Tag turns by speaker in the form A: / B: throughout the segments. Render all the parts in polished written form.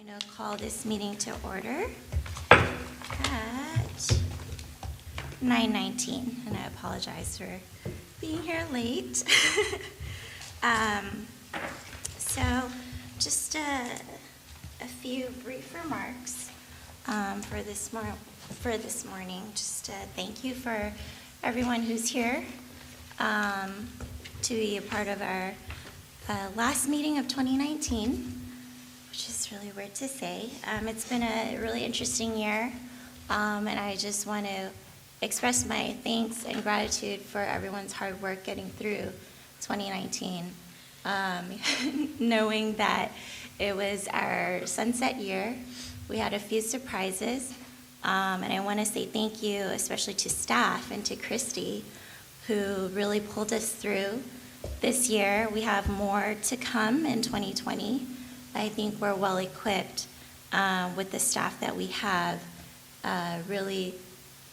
A: going to call this meeting to order at 9:19, and I apologize for being here late. So just a few brief remarks for this morning. Just thank you for everyone who's here to be a part of our last meeting of 2019, which is really weird to say. It's been a really interesting year, and I just want to express my thanks and gratitude for everyone's hard work getting through 2019. Knowing that it was our sunset year, we had a few surprises, and I want to say thank you especially to staff and to Christy, who really pulled us through this year. We have more to come in 2020. I think we're well equipped with the staff that we have, really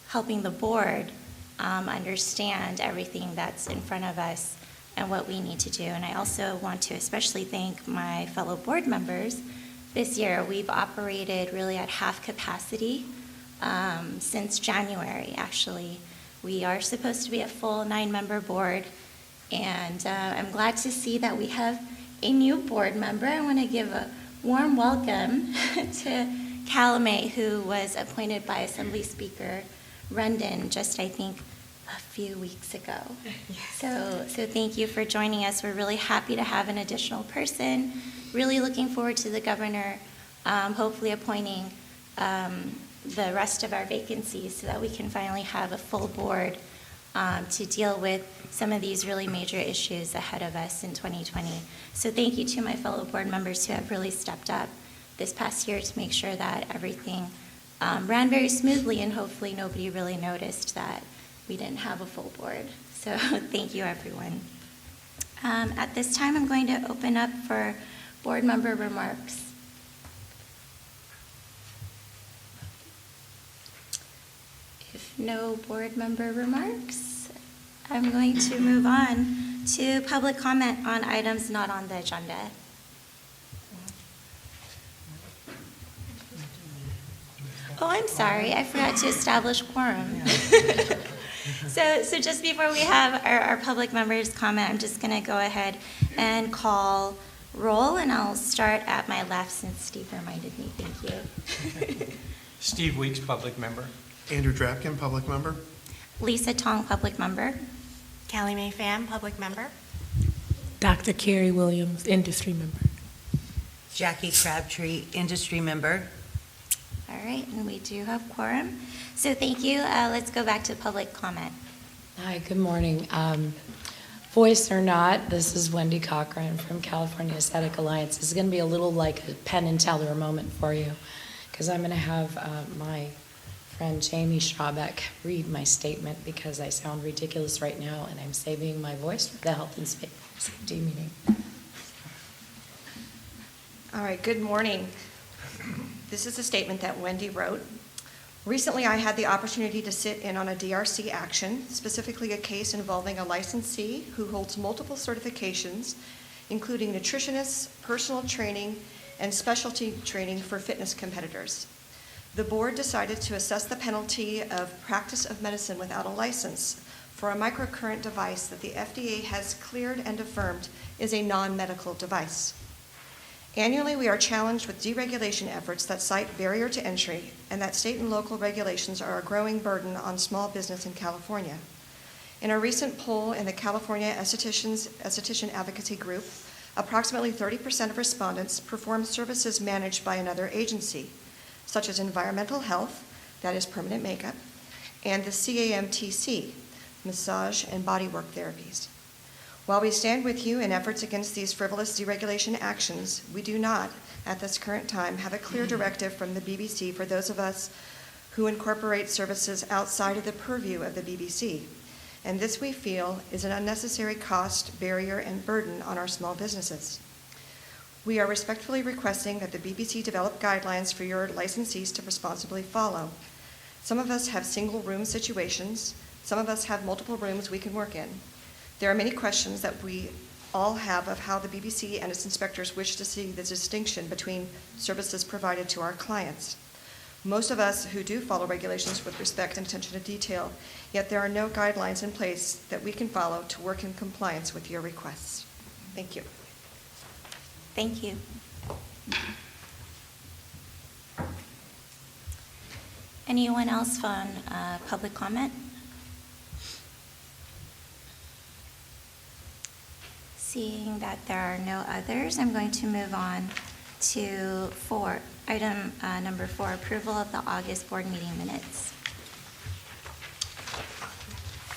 A: helping the board understand everything that's in front of us and what we need to do. And I also want to especially thank my fellow board members. This year we've operated really at half capacity since January, actually. We are supposed to be a full 9-member board, and I'm glad to see that we have a new board member. I want to give a warm welcome to Calumet, who was appointed by Assembly Speaker Rendon just, I think, a few weeks ago. Yes. So thank you for joining us. We're really happy to have an additional person. Really looking forward to the governor hopefully appointing the rest of our vacancies so that we can finally have a full board to deal with some of these really major issues ahead of us in 2020. So thank you to my fellow board members who have really stepped up this past year to make sure that everything ran very smoothly, and hopefully nobody really noticed that we didn't have a full board. So thank you, everyone. At this time, I'm going to open up for board member remarks. If no board member remarks, I'm going to move on to public comment on items not on the agenda. Oh, I'm sorry, I forgot to establish quorum. So just before we have our public members comment, I'm just going to go ahead and call roll, and I'll start at my left since Steve reminded me. Thank you.
B: Steve Weeks, public member.
C: Andrew Drapkin, public member.
A: Lisa Tong, public member.
D: Callie Mae Pham, public member.
E: Dr. Carrie Williams, industry member.
F: Jackie Crabtree, industry member.
A: All right, and we do have quorum. So thank you. Let's go back to public comment.
E: Hi, good morning. Voice or not, this is Wendy Cochran from California Aesthetic Alliance. This is going to be a little like a Penn and Teller moment for you, because I'm going to have my friend Jamie Schrabeck read my statement because I sound ridiculous right now, and I'm saving my voice for the health and safety meeting.
D: All right, good morning. This is a statement that Wendy wrote. Recently, I had the opportunity to sit in on a DRC action, specifically a case involving a licensee who holds multiple certifications, including nutritionists, personal training, and specialty training for fitness competitors. The board decided to assess the penalty of practice of medicine without a license for a microcurrent device that the FDA has cleared and affirmed is a non-medical device. Annually, we are challenged with deregulation efforts that cite barrier to entry, and that state and local regulations are a growing burden on small business in California. In a recent poll in the California Esthetician Advocacy Group, approximately 30% of respondents perform services managed by another agency, such as environmental health, that is permanent makeup, and the CAMTC, massage and bodywork therapies. While we stand with you in efforts against these frivolous deregulation actions, we do not, at this current time, have a clear directive from the BBC for those of us who incorporate services outside of the purview of the BBC. And this, we feel, is an unnecessary cost, barrier, and burden on our small businesses. We are respectfully requesting that the BBC develop guidelines for your licensees to responsibly follow. Some of us have single room situations. Some of us have multiple rooms we can work in. There are many questions that we all have of how the BBC and its inspectors wish to see the distinction between services provided to our clients. Most of us who do follow regulations with respect and attention to detail, yet there are no guidelines in place that we can follow to work in compliance with your requests. Thank you.
A: Thank you. Anyone else on public comment? Seeing that there are no others, I'm going to move on to item number 4, approval of the August board meeting minutes.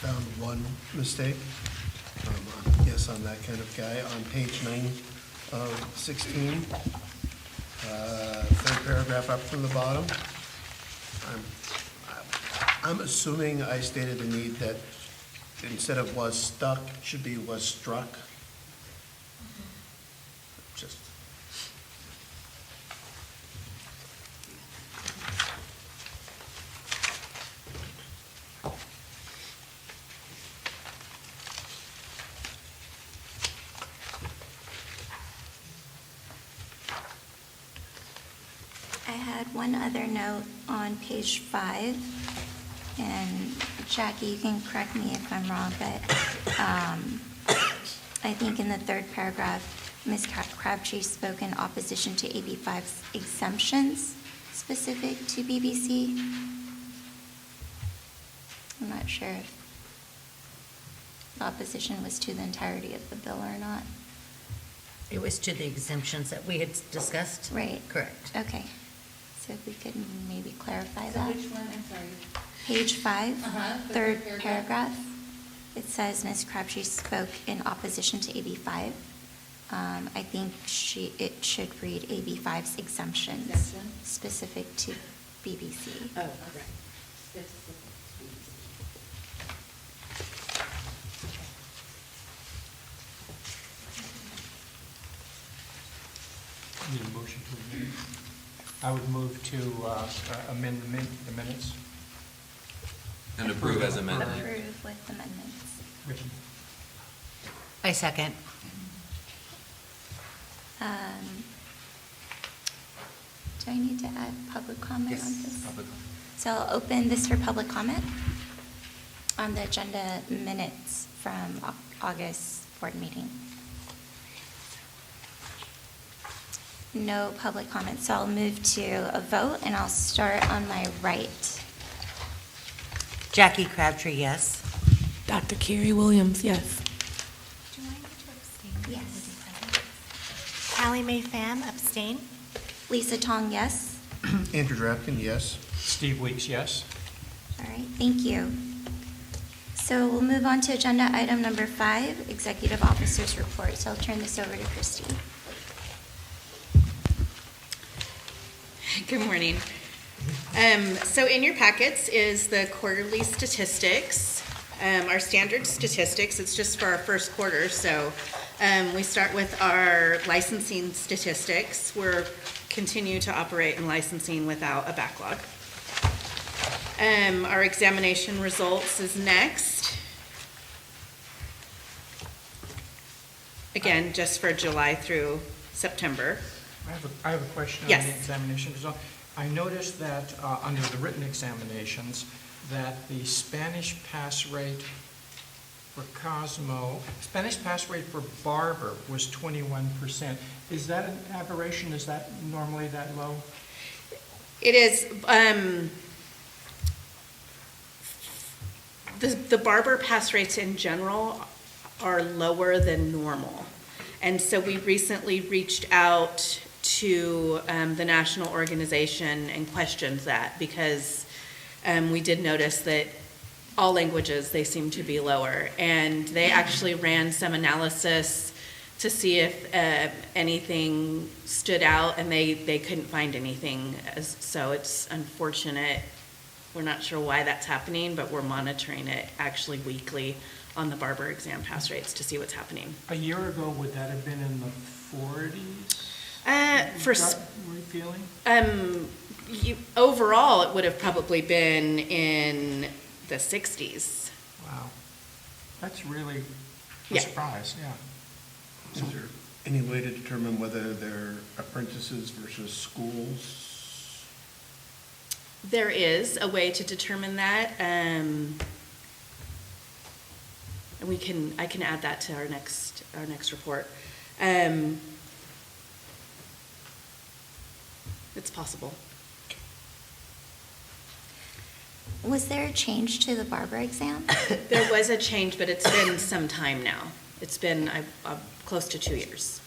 C: Found one mistake. Yes, I'm that kind of guy. On page 9 of 16, third paragraph up from the bottom. I'm assuming I stated the need that instead of was stuck, should be was struck. Just.
A: I had one other note on page 5, and Jackie, you can correct me if I'm wrong, but I think in the third paragraph, Ms. Crabtree spoke in opposition to AB 5's exemptions specific to BBC. I'm not sure if the opposition was to the entirety of the bill or not.
F: It was to the exemptions that we had discussed?
A: Right.
F: Correct.
A: Okay. So if we could maybe clarify
G: So
A: that.
G: which one, I'm sorry?
A: Page 5,
G: The
A: third
G: third
A: paragraph. It says Ms. Crabtree spoke in opposition to AB 5. I think it should read AB 5's exemptions
G: Exemption?
A: specific to BBC.
G: Oh, correct.
B: Need a motion to amend? I would move to amend the minutes.
H: And approve as amended.
A: Approve with amendments.
B: Written.
F: I second.
A: Do I need to add public comment on this?
H: Public.
A: So I'll open this for public comment on the agenda minutes from August board meeting. No public comment, so I'll move to a vote, and I'll start on my right.
F: Jackie Crabtree, yes.
I: Dr. Carrie Williams, yes.
J: Do I need to abstain?
A: Yes.
J: Callie Mae Pham, abstain.
A: Lisa Tong, yes.
C: Andrew Drapkin, yes.
B: Steve Weeks, yes.
A: All right, thank you. So we'll move on to agenda item number 5, Executive Officers Report. So I'll turn this over to Christy.
G: Good morning. So in your packets is the quarterly statistics, our standard statistics. It's just for our first quarter. So we start with our licensing statistics. We're continue to operate in licensing without a backlog. Our examination results is next. Again, just for July through September.
B: I have a question on
G: Yes.
B: the examination result. I noticed that under the written examinations, that the Spanish pass rate for Spanish pass rate for Barber was 21%. Is that an aberration? Is that normally that low?
G: It is, the Barber pass rates in general are lower than normal. And so we recently reached out to the national organization and questioned that because we did notice that all languages, they seem to be lower. And they actually ran some analysis to see if anything stood out, and they couldn't find anything. So it's unfortunate. We're not sure why that's happening, but we're monitoring it actually weekly on the Barber exam pass rates to see what's happening.
B: A year ago, would that have been in the 40s? Gut feeling?
G: Overall, it would have probably been in the 60s.
B: Wow. That's really a
G: Yeah.
B: surprise, yeah.
C: Is there any way to determine whether they're apprentices versus schools?
G: There is a way to determine that, and I can add that to our next report. It's possible.
A: Was there a change to the barber exam?
G: There was a change, but it's been some time now. It's been close to 2 years.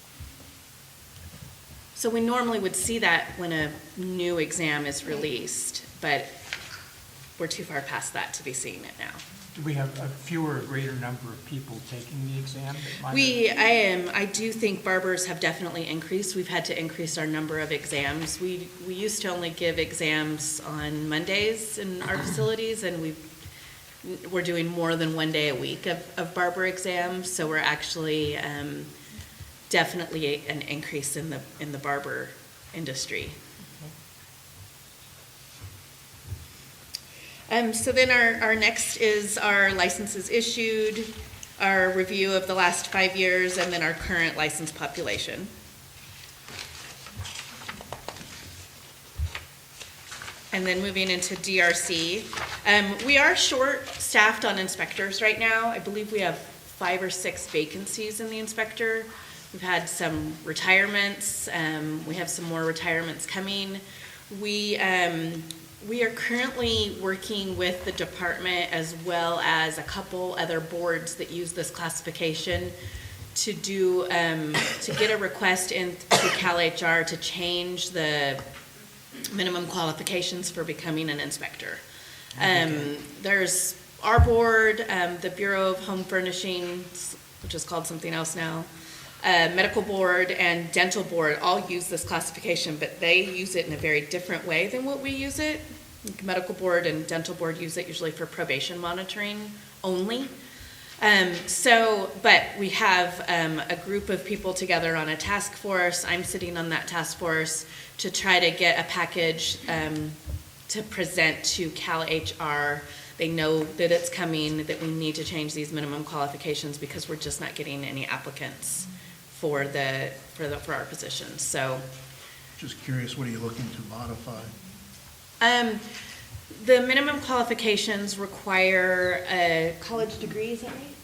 G: So we normally would see that when a new exam is released, but we're too far past that to be seeing it now.
B: Do we have a fewer or greater number of people taking the exam?
G: I do think barbers have definitely increased. We've had to increase our number of exams. We used to only give exams on Mondays in our facilities, and we're doing more than 1 day a week of barber exams. So we're actually definitely an increase in the barber industry. So then our next is our licenses issued, our review of the last 5 years, and then our current license population. And then moving into DRC. We are short-staffed on inspectors right now. I believe we have 5 or 6 vacancies in the inspector. We've had some retirements. We have some more retirements coming. We are currently working with the department as well as a couple other boards that use this classification to get a request in to CalHR to change the minimum qualifications for becoming an inspector. There's our board, the Bureau of Home Furnishings, which is called something else now, medical board and dental board all use this classification, but they use it in a very different way than what we use it. Medical board and dental board use it usually for probation monitoring only. But we have a group of people together on a task force. I'm sitting on that task force to try to get a package to present to CalHR. They know that it's coming, that we need to change these minimum qualifications because we're just not getting any applicants for our positions. So,
C: Just curious, what are you looking to modify?
G: the minimum qualifications require a college degree, is that right?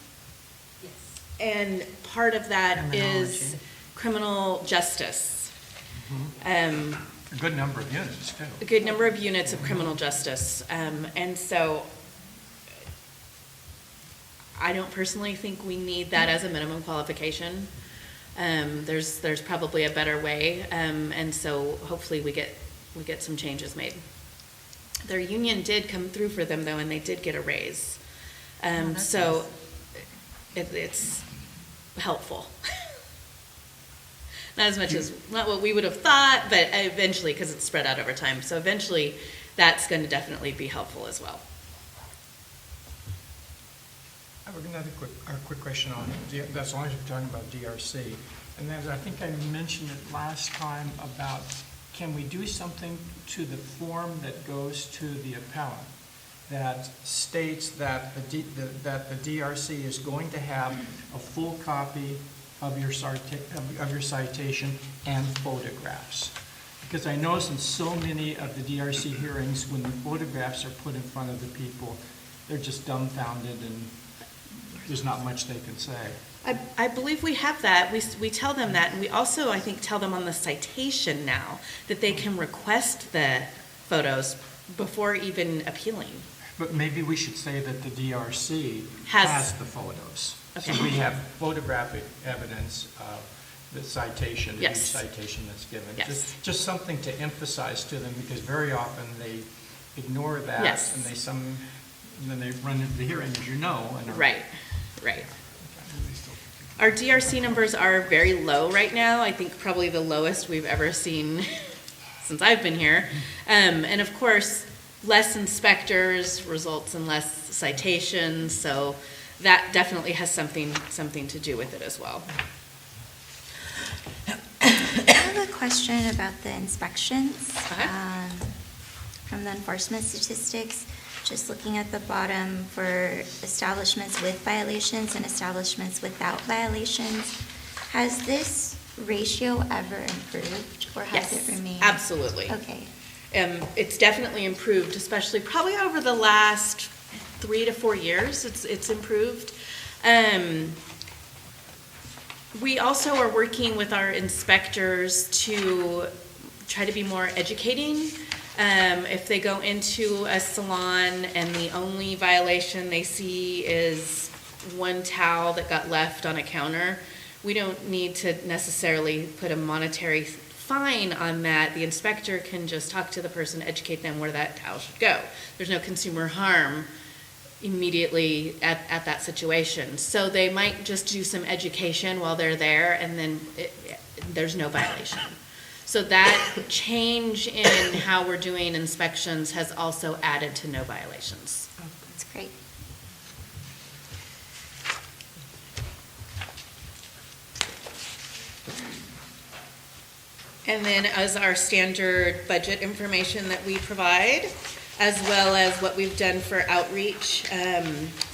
G: Yes. And part of that is criminal justice.
B: A good number of units, too.
G: A good number of units of criminal justice. And so I don't personally think we need that as a minimum qualification. There's probably a better way, and so hopefully we get some changes made. Their union did come through for them though, and they did get a raise. So it's helpful. Not as much as, not what we would have thought, but eventually, because it's spread out over time. So eventually, that's going to definitely be helpful as well.
B: I have another quick question on, as long as we're talking about DRC. And that is, I think I mentioned it last time about, can we do something to the form that goes to the appellant that states that the DRC is going to have a full copy of your citation and photographs? Because I notice in so many of the DRC hearings, when the photographs are put in front of the people, they're just dumbfounded and there's not much they can say.
G: I believe we have that. We tell them that, and we also, I think, tell them on the citation now that they can request the photos before even appealing.
B: But maybe we should say that the DRC has the photos.
G: Okay.
B: So we have photographic evidence of the citation,
G: Yes.
B: each citation that's given.
G: Yes.
B: Just something to emphasize to them, because very often they ignore that.
G: Yes.
B: And then they run into the hearing, as you know. And
G: Right. Our DRC numbers are very low right now. I think probably the lowest we've ever seen since I've been here. And of course, less inspectors results in less citations, so that definitely has something to do with it as well.
A: I have a question about the inspections from the enforcement statistics. Just looking at the bottom for establishments with violations and establishments without violations, Has this ratio ever improved, or has
G: Yes,
A: it remained?
G: absolutely.
A: Okay.
G: It's definitely improved, especially probably over the last 3 to 4 years, it's improved. We also are working with our inspectors to try to be more educating. If they go into a salon and the only violation they see is one towel that got left on a counter, we don't need to necessarily put a monetary fine on that. The inspector can just talk to the person, educate them where that towel should go. There's no consumer harm immediately at that situation. So they might just do some education while they're there, and then there's no violation. So that change in how we're doing inspections has also added to no violations.
A: That's great.
G: And then as our standard budget information that we provide, as well as what we've done for outreach,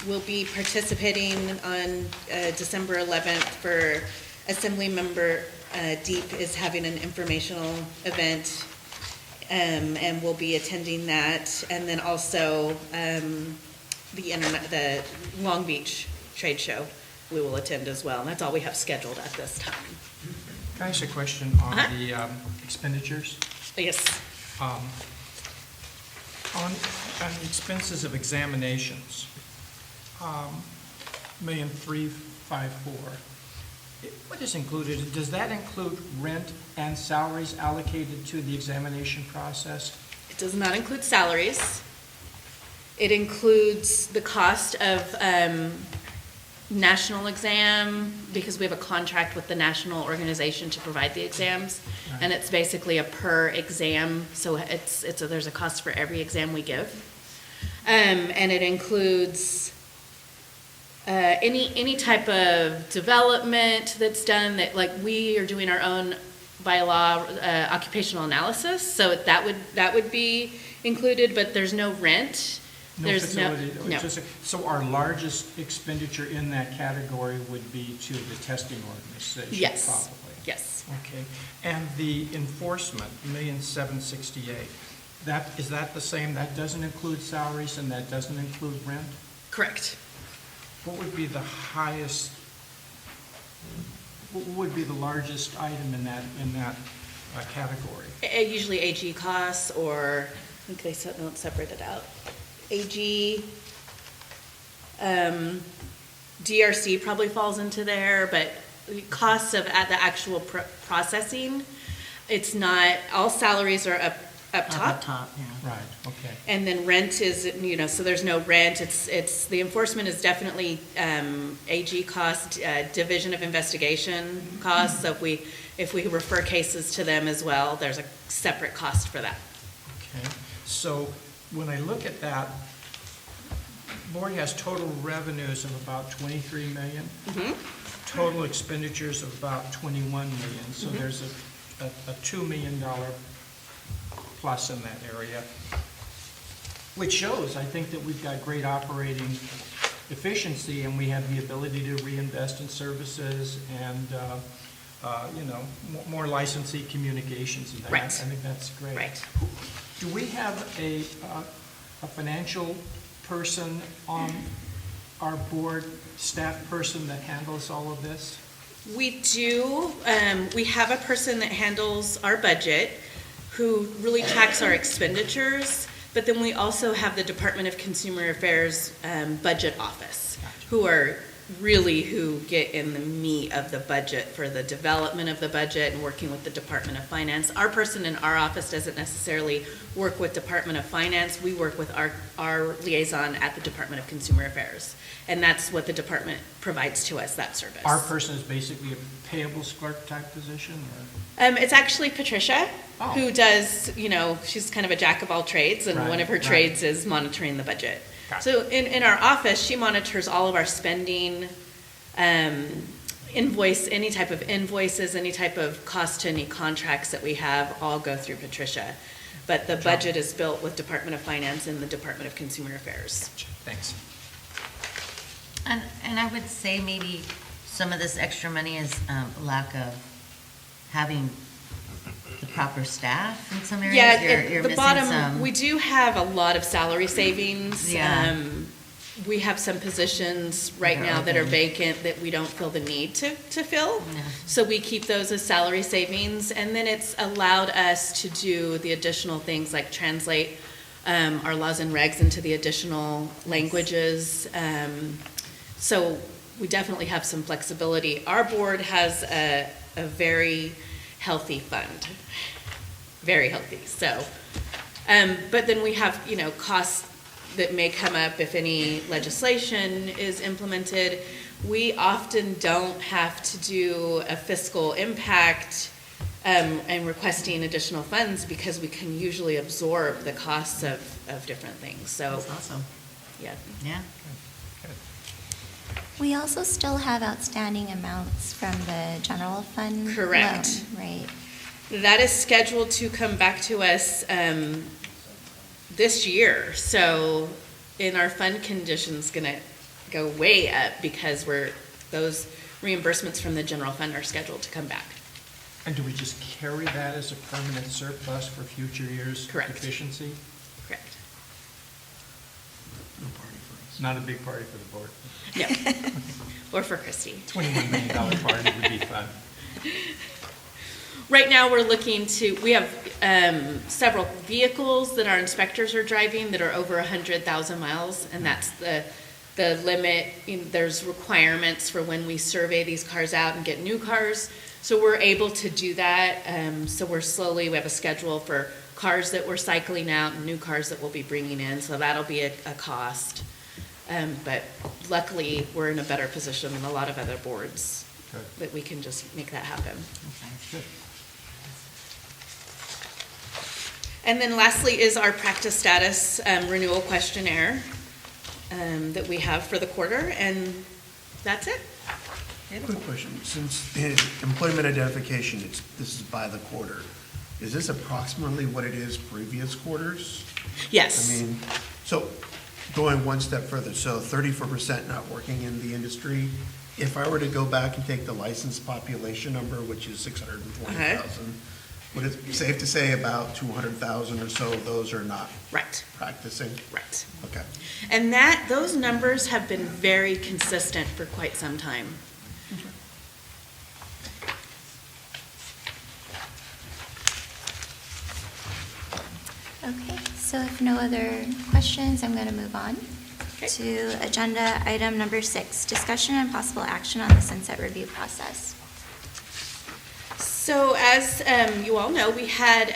G: we'll be participating on December 11th for Assemblymember Deep is having an informational event, and we'll be attending that. And then also the Long Beach Trade Show we will attend as well. And that's all we have scheduled at this time.
B: Can I ask a question on the expenditures?
G: Yes.
B: On the expenses of examinations, $1,354,000. What is included? Does that include rent and salaries allocated to the examination process?
G: It does not include salaries. It includes the cost of national exam, because we have a contract with the national organization to provide the exams,
B: Right.
G: and it's basically a per exam, so there's a cost for every exam we give. And it includes any type of development that's done, that, like, we are doing our own by law occupational analysis, so that would be included, but there's no rent.
B: No
G: There's
B: facility?
G: no.
B: So our largest expenditure in that category would be to the testing organization?
G: Yes.
B: Probably?
G: Yes.
B: Okay. And the enforcement, $1,768,000, is that the same? That doesn't include salaries and that doesn't include rent?
G: Correct.
B: What would be the highest, what would be the largest item in that category?
G: Usually AG costs, or I think they don't separate it out. AG, DRC probably falls into there, but the costs of the actual processing, it's not, all salaries are up top.
B: Right, okay.
G: And then rent is, so there's no rent. It's the enforcement is definitely AG cost, Division of Investigation costs. So if we refer cases to them as well, there's a separate cost for that.
B: Okay, so when I look at that, Board has total revenues of about 23 million. Total expenditures of about 21 million. So there's a $2 million plus in that area, which shows, I think, that we've got great operating efficiency, and we have the ability to reinvest in services and, more licensee communications and that.
G: Right.
B: I think that's great.
G: Right.
B: Do we have a financial person on our board, staff person that handles all of this?
G: We do. We have a person that handles our budget, who really tracks our expenditures, but then we also have the Department of Consumer Affairs budget office, who get in the meat of the budget for the development of the budget and working with the Department of Finance. Our person in our office doesn't necessarily work with Department of Finance. We work with our liaison at the Department of Consumer Affairs, and that's what the department provides to us, that service.
B: Our person is basically a payables clerk type position, or?
G: It's actually Patricia,
B: Oh.
G: who does, she's kind of a jack of all trades, and one of her
B: Right.
G: trades is monitoring the budget.
B: Gotcha.
G: So in our office, she monitors all of our spending, any type of invoices, any type of cost to any contracts that we have, all go through Patricia. But the budget is built with Department of Finance and the Department of Consumer Affairs.
B: Thanks.
F: And I would say maybe some of this extra money is lack of having the proper staff in some areas?
G: Yeah,
F: You're
G: the
F: missing
G: bottom,
F: some.
G: we do have a lot of salary savings.
F: Yeah.
G: We have some positions right now that are vacant that we don't feel the need to fill.
F: Yeah.
G: So we keep those as salary savings, and then it's allowed us to do the additional things like translate our laws and regs into the additional languages. So we definitely have some flexibility. Our board has a very healthy fund, very healthy. So, but then we have, costs that may come up if any legislation is implemented. We often don't have to do a fiscal impact and requesting additional funds because we can usually absorb the costs of different things. So,
F: That's awesome.
G: yeah.
F: Yeah.
A: We also still have outstanding amounts from the general fund
G: Correct.
A: loan, right?
G: That is scheduled to come back to us this year. So in our fund conditions gonna go way up because those reimbursements from the general fund are scheduled to come back.
B: And do we just carry that as a permanent surplus for future years'
G: Correct.
B: deficiency?
G: Correct.
C: No party for us.
B: Not a big party for the board.
G: No. Or for Christie.
B: $21 million party would be fun.
G: Right now, we have several vehicles that our inspectors are driving that are over 100,000 miles, and that's the limit. There's requirements for when we survey these cars out and get new cars, so we're able to do that. So we have a schedule for cars that we're cycling out and new cars that we'll be bringing in, so that'll be a cost. But luckily, we're in a better position than a lot of other boards
B: Good.
G: that we can just make that happen.
B: Good.
G: And then lastly is our practice status renewal questionnaire that we have for the quarter, and that's it.
C: Quick question, since the employment identification, this is by the quarter, is this approximately what it is previous quarters?
G: Yes.
C: I mean, so going one step further, so 34% not working in the industry. If I were to go back and take the licensed population number, which is 620,000, would it be safe to say about 200,000 or so of those are not
G: Right.
C: practicing?
G: Right.
C: Okay.
G: And those numbers have been very consistent for quite some time.
A: Okay, so if no other questions, I'm going to move on
G: Okay.
A: to agenda item number 6, discussion and possible action on the sunset review process.
G: So as you all know, we had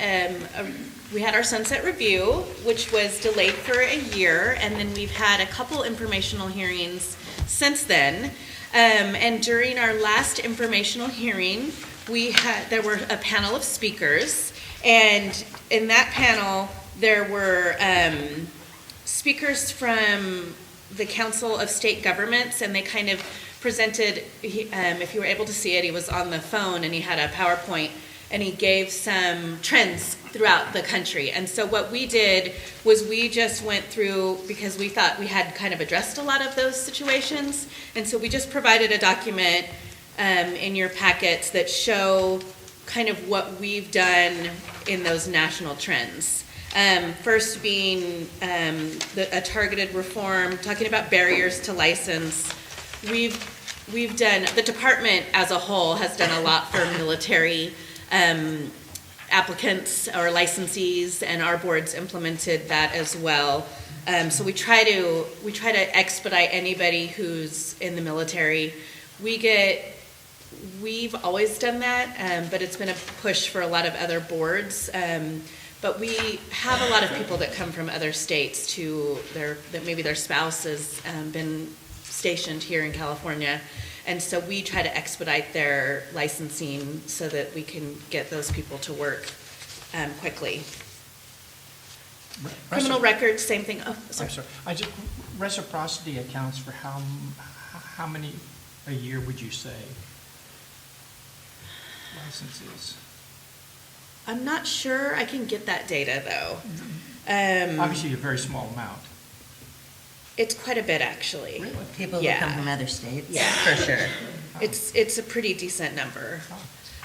G: our sunset review, which was delayed for a year, and then we've had a couple informational hearings since then. And during our last informational hearing, there were a panel of speakers, and in that panel, there were speakers from the Council of State Governments, and they kind of presented, if you were able to see it, he was on the phone and he had a PowerPoint and he gave some trends throughout the country. And so what we did was we just went through, because we thought we had kind of addressed a lot of those situations, and so we just provided a document in your packets that show kind of what we've done in those national trends. First being a targeted reform, talking about barriers to license. We've done, the department as a whole has done a lot for military applicants or licensees, and our board's implemented that as well. So we try to expedite anybody who's in the military. We've always done that, but it's been a push for a lot of other boards. But we have a lot of people that come from other states that maybe their spouse has been stationed here in California. And so we try to expedite their licensing so that we can get those people to work quickly. Criminal records, same thing. Oh, sorry.
B: I'm sorry. Reciprocity accounts for how many a year would you say? Licenses.
G: I'm not sure. I can get that data though.
B: Obviously, a very small amount.
G: It's quite a bit, actually.
F: People who
G: Yeah.
F: come from other states,
G: Yeah.
F: for sure.
G: It's a pretty decent number.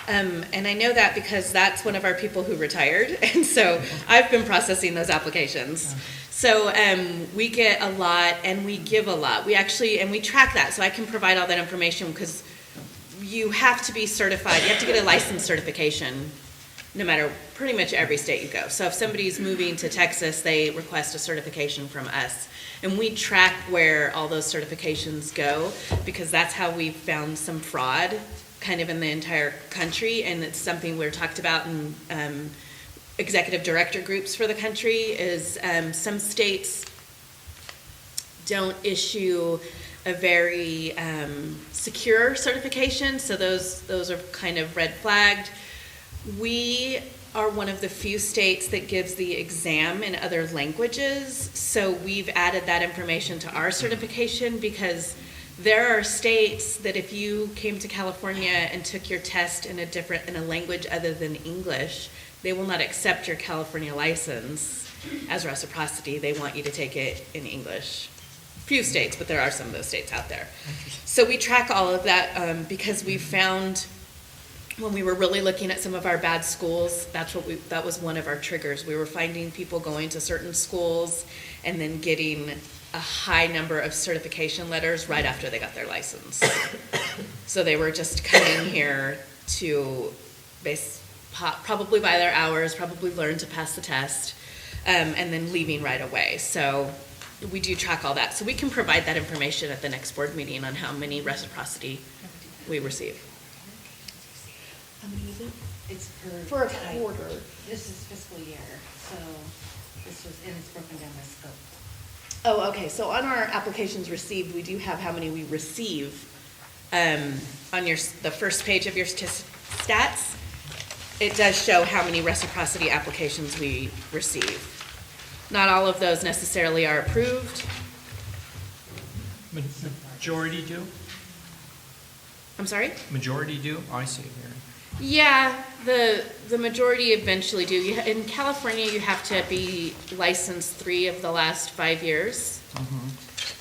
G: And I know that because that's one of our people who retired, and so I've been processing those applications. So we get a lot and we give a lot. We actually, and we track that, so I can provide all that information because you have to be certified. You have to get a license certification no matter pretty much every state you go. So if somebody's moving to Texas, they request a certification from us. And we track where all those certifications go because that's how we found some fraud kind of in the entire country. And it's something we're talked about in executive director groups for the country is some states don't issue a very secure certification. So those are kind of red flagged. We are one of the few states that gives the exam in other languages, so we've added that information to our certification because there are states that if you came to California and took your test in a language other than English, they will not accept your California license as reciprocity. They want you to take it in English. Few states, but there are some of those states out there. So we track all of that because we found when we were really looking at some of our bad schools, that was one of our triggers. We were finding people going to certain schools and then getting a high number of certification letters right after they got their license. So they were just coming here to probably by their hours, probably learn to pass the test, and then leaving right away. So we do track all that. So we can provide that information at the next board meeting on how many reciprocity we receive.
K: How many is it? It's
G: For a
K: type.
G: quarter.
K: This is fiscal year, so this was, and it's broken down by scope.
G: Oh, okay, so on our applications received, we do have how many we receive. On the first page of your stats, it does show how many reciprocity applications we receive. Not all of those necessarily are approved.
B: Majority do?
G: I'm sorry?
B: Majority do? I see here.
G: Yeah, the majority eventually do. In California, you have to be licensed 3 of the last 5 years.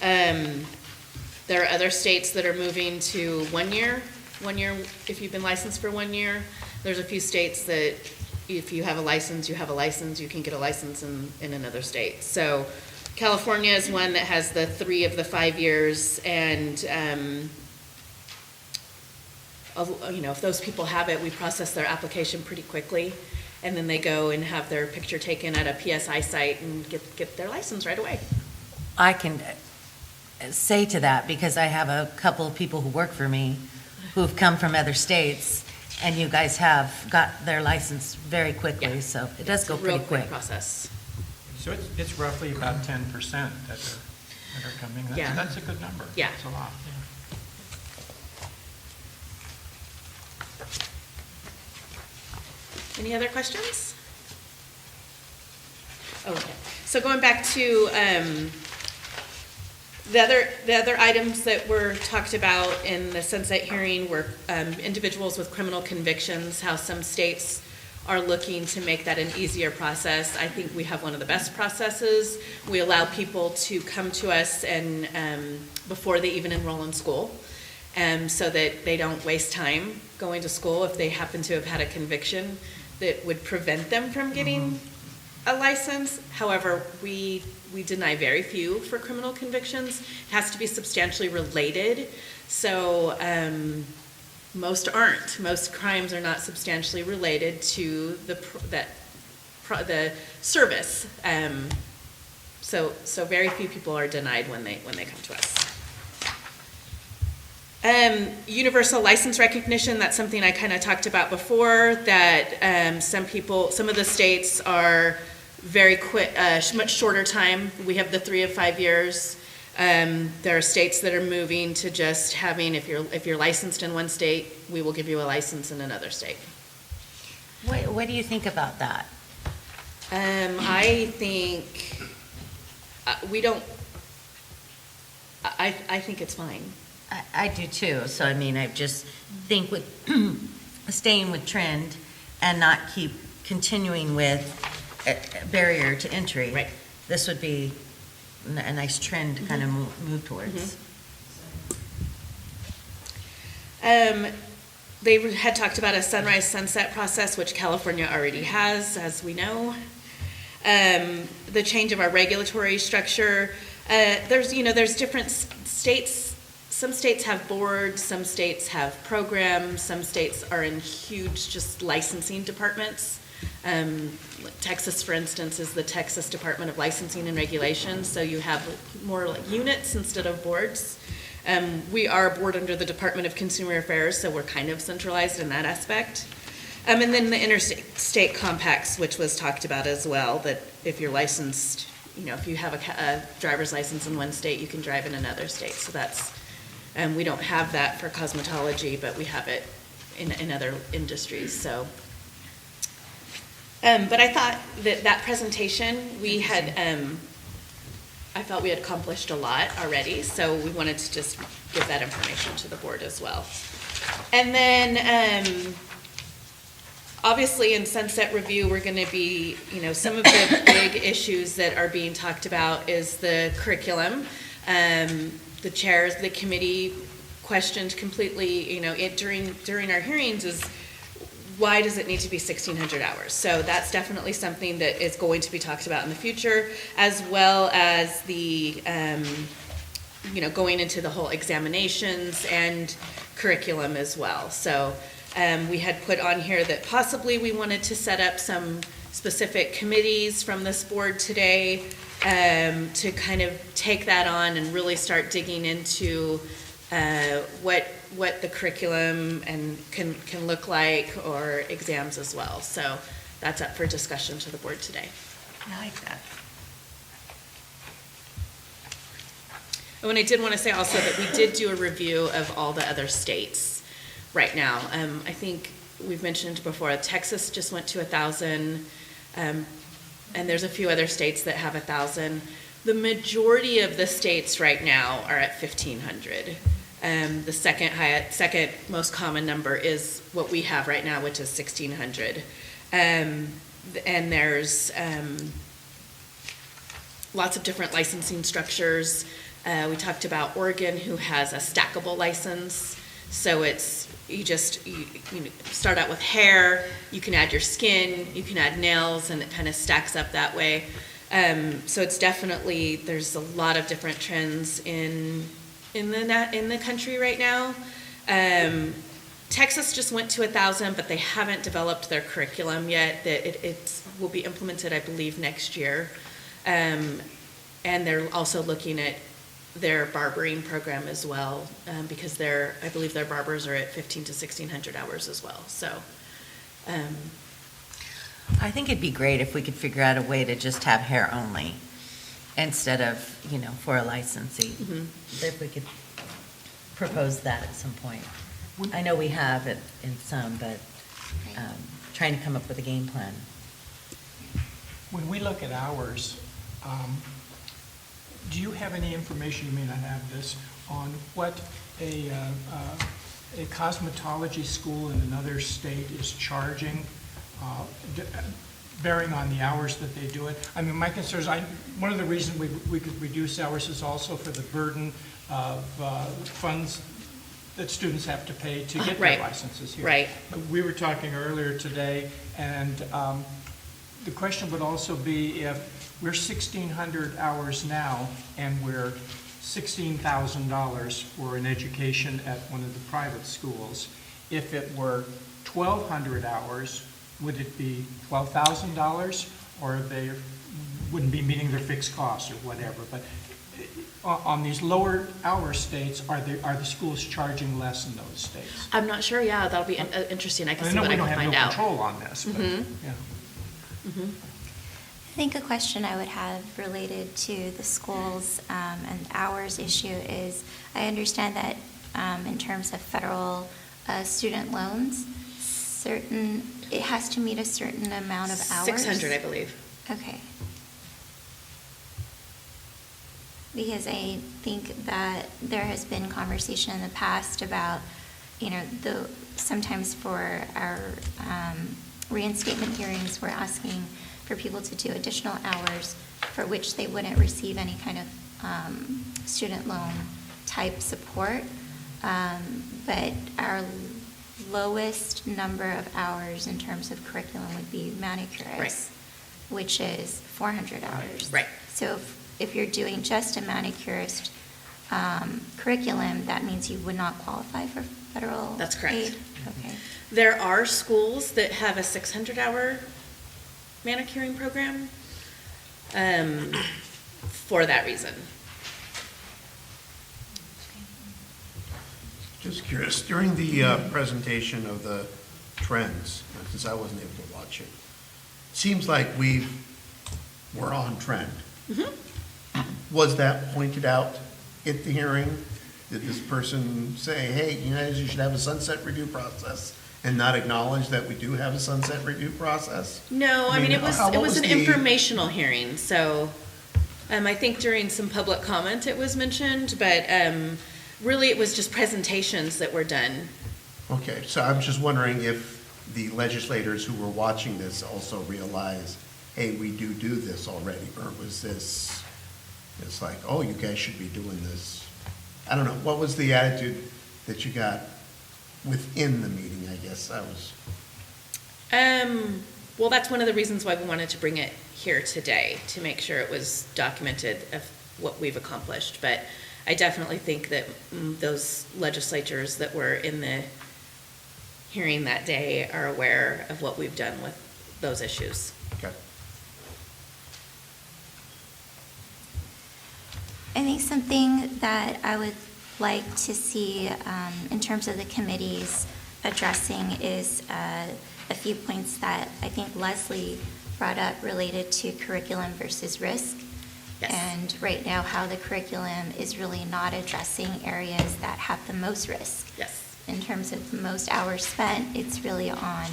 G: There are other states that are moving to 1 year. 1 year, if you've been licensed for 1 year. There's a few states that if you have a license, you have a license. You can get a license in another state. So California is one that has the 3 of the 5 years, and if those people have it, we process their application pretty quickly, and then they go and have their picture taken at a PSI site and get their license right away.
F: I can say to that because I have a couple of people who work for me who've come from other states, and you guys have got their license very quickly,
G: Yeah.
F: so it does go
G: It's a real
F: pretty quick.
G: process.
B: So it's roughly about 10% that are coming.
G: Yeah.
B: That's a good number.
G: Yeah.
B: That's a lot, yeah.
G: Any other questions? Okay, so going back to the other items that were talked about in the sunset hearing were individuals with criminal convictions, how some states are looking to make that an easier process. I think we have one of the best processes. We allow people to come to us and before they even enroll in school, so that they don't waste time going to school if they happen to have had a conviction that would prevent them from getting a license. However, we deny very few for criminal convictions. It has to be substantially related. So most aren't. Most crimes are not substantially related to the service. So very few people are denied when they come to us. Universal license recognition, that's something I kind of talked about before, that some of the states are very quick, much shorter time. We have the 3 of 5 years. There are states that are moving to just having, if you're licensed in one state, we will give you a license in another state.
F: What do you think about that?
G: I think I think it's fine.
F: I do too. So I mean, I just think with staying with trend and not keep continuing with a barrier to entry.
G: Right.
F: This would be a nice trend to kind of move towards.
G: They had talked about a sunrise sunset process, which California already has, as we know. The change of our regulatory structure. There's different states. Some states have boards, some states have programs, some states are in huge just licensing departments. Texas, for instance, is the Texas Department of Licensing and Regulation, so you have more like units instead of boards. We are a board under the Department of Consumer Affairs, so we're kind of centralized in that aspect. And then the interstate compacts, which was talked about as well, that if you're licensed, if you have a driver's license in one state, you can drive in another state. So that's, we don't have that for cosmetology, but we have it in other industries, so. But I thought that presentation, we had, I felt we had accomplished a lot already, so we wanted to just give that information to the board as well. And then, obviously in Sunset Review, we're gonna be, some of the big issues that are being talked about is the curriculum. The chairs, the committee questioned completely, during our hearings is, why does it need to be 1,600 hours? So that's definitely something that is going to be talked about in the future, as well as the, going into the whole examinations and curriculum as well. So we had put on here that possibly we wanted to set up some specific committees from this board today to kind of take that on and really start digging into what the curriculum and can look like, or exams as well. So that's up for discussion to the board today.
F: I like that.
G: Oh, and I did want to say also that we did do a review of all the other states right now. I think we've mentioned before, Texas just went to 1,000, and there's a few other states that have 1,000. The majority of the states right now are at 1,500. The second most common number is what we have right now, which is 1,600. And there's lots of different licensing structures. We talked about Oregon, who has a stackable license. So it's, you start out with hair, you can add your skin, you can add nails, and it kind of stacks up that way. So it's definitely, there's a lot of different trends in the country right now. Texas just went to 1,000, but they haven't developed their curriculum yet. It will be implemented, I believe, next year. And they're also looking at their barbering program as well, because I believe their barbers are at 1,500 to 1,600 hours as well. So,
F: I think it'd be great if we could figure out a way to just have hair only instead of, for a licensee. If we could propose that at some point. I know we have it in some, but trying to come up with a game plan.
B: When we look at hours, do you have any information, you may not have this, on what a cosmetology school in another state is charging, bearing on the hours that they do it? I mean, my concern is, one of the reasons we could reduce hours is also for the burden of funds that students have to pay to get their licenses here.
G: Right.
B: We were talking earlier today, and the question would also be, if we're 1,600 hours now, and we're $16,000 for an education at one of the private schools. If it were 1,200 hours, would it be $12,000, or they wouldn't be meeting their fixed costs or whatever? But on these lower hour states, are the schools charging less in those states?
G: I'm not sure. Yeah, that'll be interesting. I can see what I can find out.
B: I know we don't have no control on this, but, yeah.
A: I think a question I would have related to the schools and hours issue is, I understand that in terms of federal student loans, it has to meet a certain amount of hours?
G: 600, I believe.
A: Okay. Because I think that there has been conversation in the past about, sometimes for our reinstatement hearings, we're asking for people to do additional hours for which they wouldn't receive any kind of student loan type support. But our lowest number of hours in terms of curriculum would be manicurists,
G: Right.
A: which is 400 hours.
G: Right.
A: So if you're doing just a manicurist curriculum, that means you would not qualify for federal
G: That's correct.
A: aid? Okay.
G: There are schools that have a 600-hour manicuring program for that reason.
C: Just curious, during the presentation of the trends, since I wasn't able to watch it, seems like we're on trend. Was that pointed out at the hearing? Did this person say, hey, you guys, you should have a sunset review process, and not acknowledge that we do have a sunset review process?
G: No, I mean, it was
C: what
G: an
C: the-
G: informational hearing, so I think during some public comment it was mentioned, but really it was just presentations that were done.
C: Okay, so I'm just wondering if the legislators who were watching this also realized, hey, we do this already, or was this, it's like, oh, you guys should be doing this? I don't know, what was the attitude that you got within the meeting, I guess?
G: Well, that's one of the reasons why we wanted to bring it here today, to make sure it was documented of what we've accomplished. But I definitely think that those legislators that were in the hearing that day are aware of what we've done with those issues.
C: Okay.
A: I think something that I would like to see in terms of the committees addressing is a few points that I think Leslie brought up related to curriculum versus risk.
G: Yes.
A: And right now, how the curriculum is really not addressing areas that have the most risk.
G: Yes.
A: In terms of the most hours spent, it's really on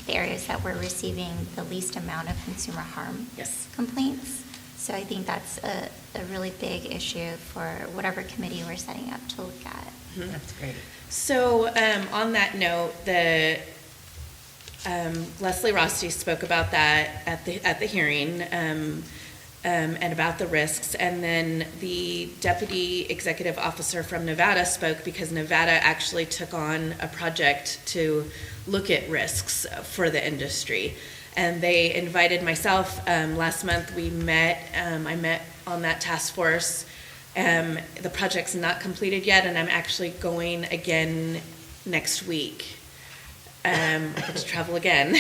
A: the areas that we're receiving the least amount of consumer harm
G: Yes.
A: complaints. So I think that's a really big issue for whatever committee we're setting up to look at.
F: That's great.
G: So on that note, Leslie Rosti spoke about that at the hearing and about the risks. And then the deputy executive officer from Nevada spoke because Nevada actually took on a project to look at risks for the industry. And they invited myself. Last month we met. I met on that task force. The project's not completed yet, and I'm actually going again next week. I get to travel again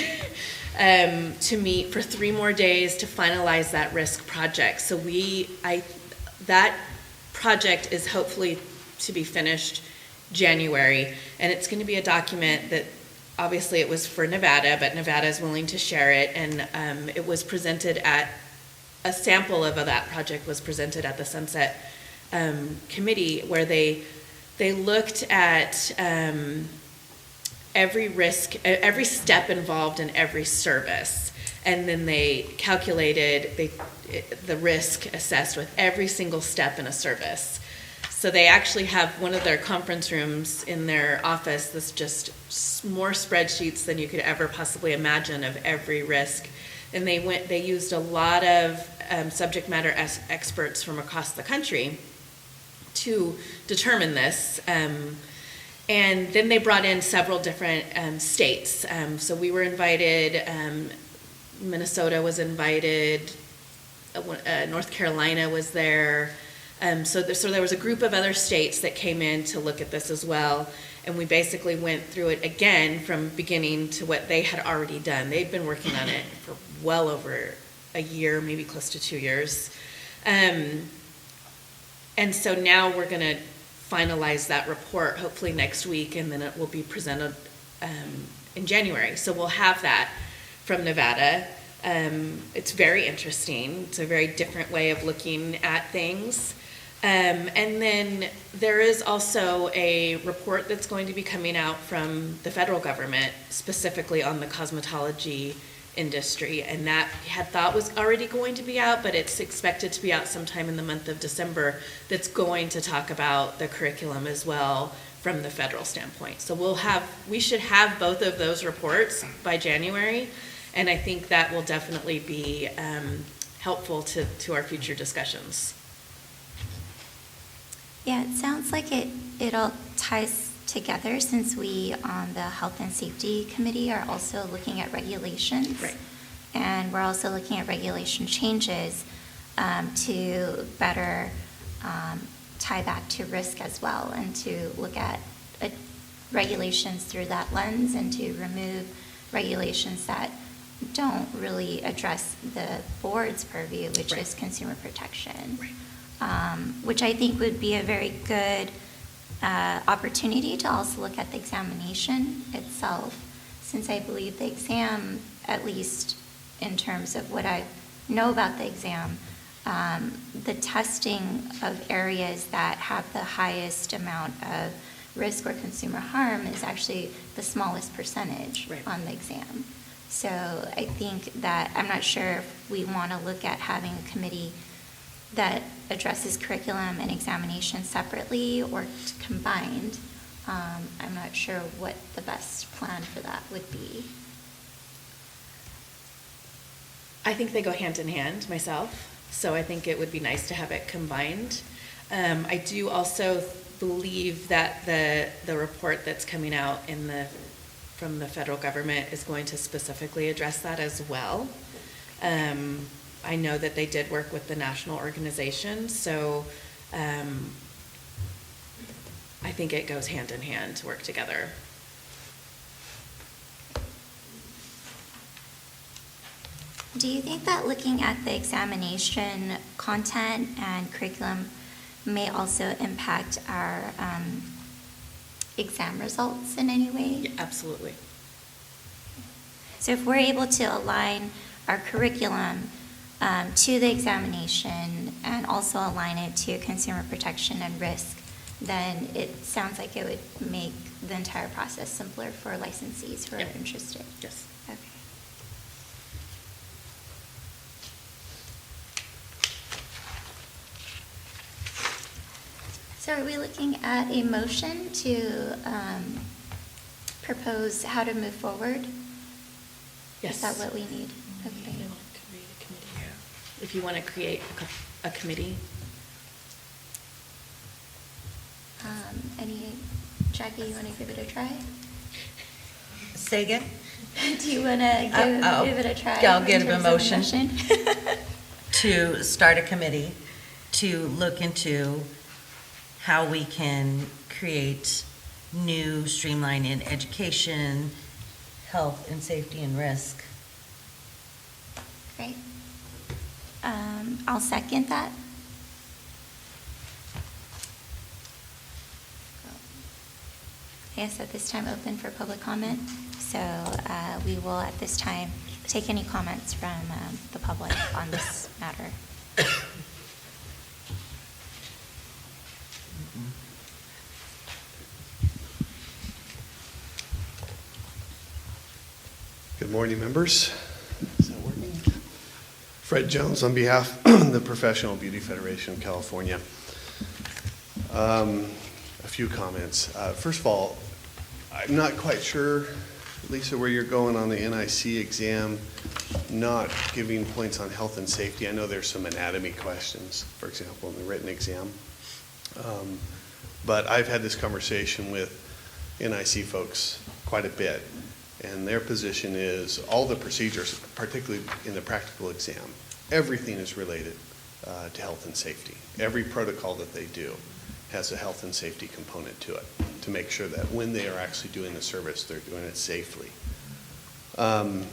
G: to meet for 3 more days to finalize that risk project. So that project is hopefully to be finished January, and it's going to be a document that obviously it was for Nevada, but Nevada is willing to share it, and it was presented at a sample of that project was presented at the Sunset Committee, where they looked at every risk, every step involved in every service, and then they calculated the risk assessed with every single step in a service. So they actually have one of their conference rooms in their office that's just more spreadsheets than you could ever possibly imagine of every risk. And they used a lot of subject matter experts from across the country to determine this. And then they brought in several different states. So we were invited, Minnesota was invited, North Carolina was there. So there was a group of other states that came in to look at this as well, and we basically went through it again from beginning to what they had already done. They'd been working on it for well over a year, maybe close to 2 years. And so now we're going to finalize that report hopefully next week, and then it will be presented in January. So we'll have that from Nevada. It's very interesting. It's a very different way of looking at things. And then there is also a report that's going to be coming out from the federal government, specifically on the cosmetology industry. And that I had thought was already going to be out, but it's expected to be out sometime in the month of December, that's going to talk about the curriculum as well from the federal standpoint. So we should have both of those reports by January. And I think that will definitely be helpful to our future discussions.
A: Yeah, it sounds like it all ties together since we on the Health and Safety Committee are also looking at regulations.
G: Right.
A: And we're also looking at regulation changes to better tie back to risk as well, and to look at regulations through that lens, and to remove regulations that don't really address the board's purview, which
G: Right.
A: is consumer protection.
G: Right.
A: Which I think would be a very good opportunity to also look at the examination itself, since I believe the exam, at least in terms of what I know about the exam, the testing of areas that have the highest amount of risk or consumer harm is actually the smallest percentage
G: Right.
A: on the exam. So I think that, I'm not sure if we want to look at having a committee that addresses curriculum and examination separately or combined. I'm not sure what the best plan for that would be.
G: I think they go hand in hand myself, so I think it would be nice to have it combined. I do also believe that the report that's coming out from the federal government is going to specifically address that as well. I know that they did work with the national organization, so I think it goes hand in hand to work together.
A: Do you think that looking at the examination content and curriculum may also impact our exam results in any way?
G: Yeah, absolutely.
A: So if we're able to align our curriculum to the examination and also align it to consumer protection and risk, then it sounds like it would make the entire process simpler for licensees who are
G: Yep.
A: interested.
G: Yes.
A: Okay. So are we looking at a motion to propose how to move forward?
G: Yes.
A: Is that what we need? Okay.
G: If you want to create a committee.
A: Jackie, you want to give it a try?
F: Say again?
A: Do you want to give it a try?
F: Yeah, I'll
A: in
F: give a
A: terms of
F: motion. To start a committee to look into how we can create new streamline in education, health and safety and risk.
A: Great. I'll second that. Yes, at this time open for public comment. So we will at this time take any comments from the public on this matter.
L: Good morning, members. Is that working? Fred Jones on behalf of the Professional Beauty Federation of California. A few comments. First of all, I'm not quite sure, Lisa, where you're going on the NIC exam, not giving points on health and safety. I know there's some anatomy questions, for example, in the written exam. But I've had this conversation with NIC folks quite a bit, and their position is all the procedures, particularly in the practical exam, everything is related to health and safety. Every protocol that they do has a health and safety component to it, to make sure that when they are actually doing the service, they're doing it safely. On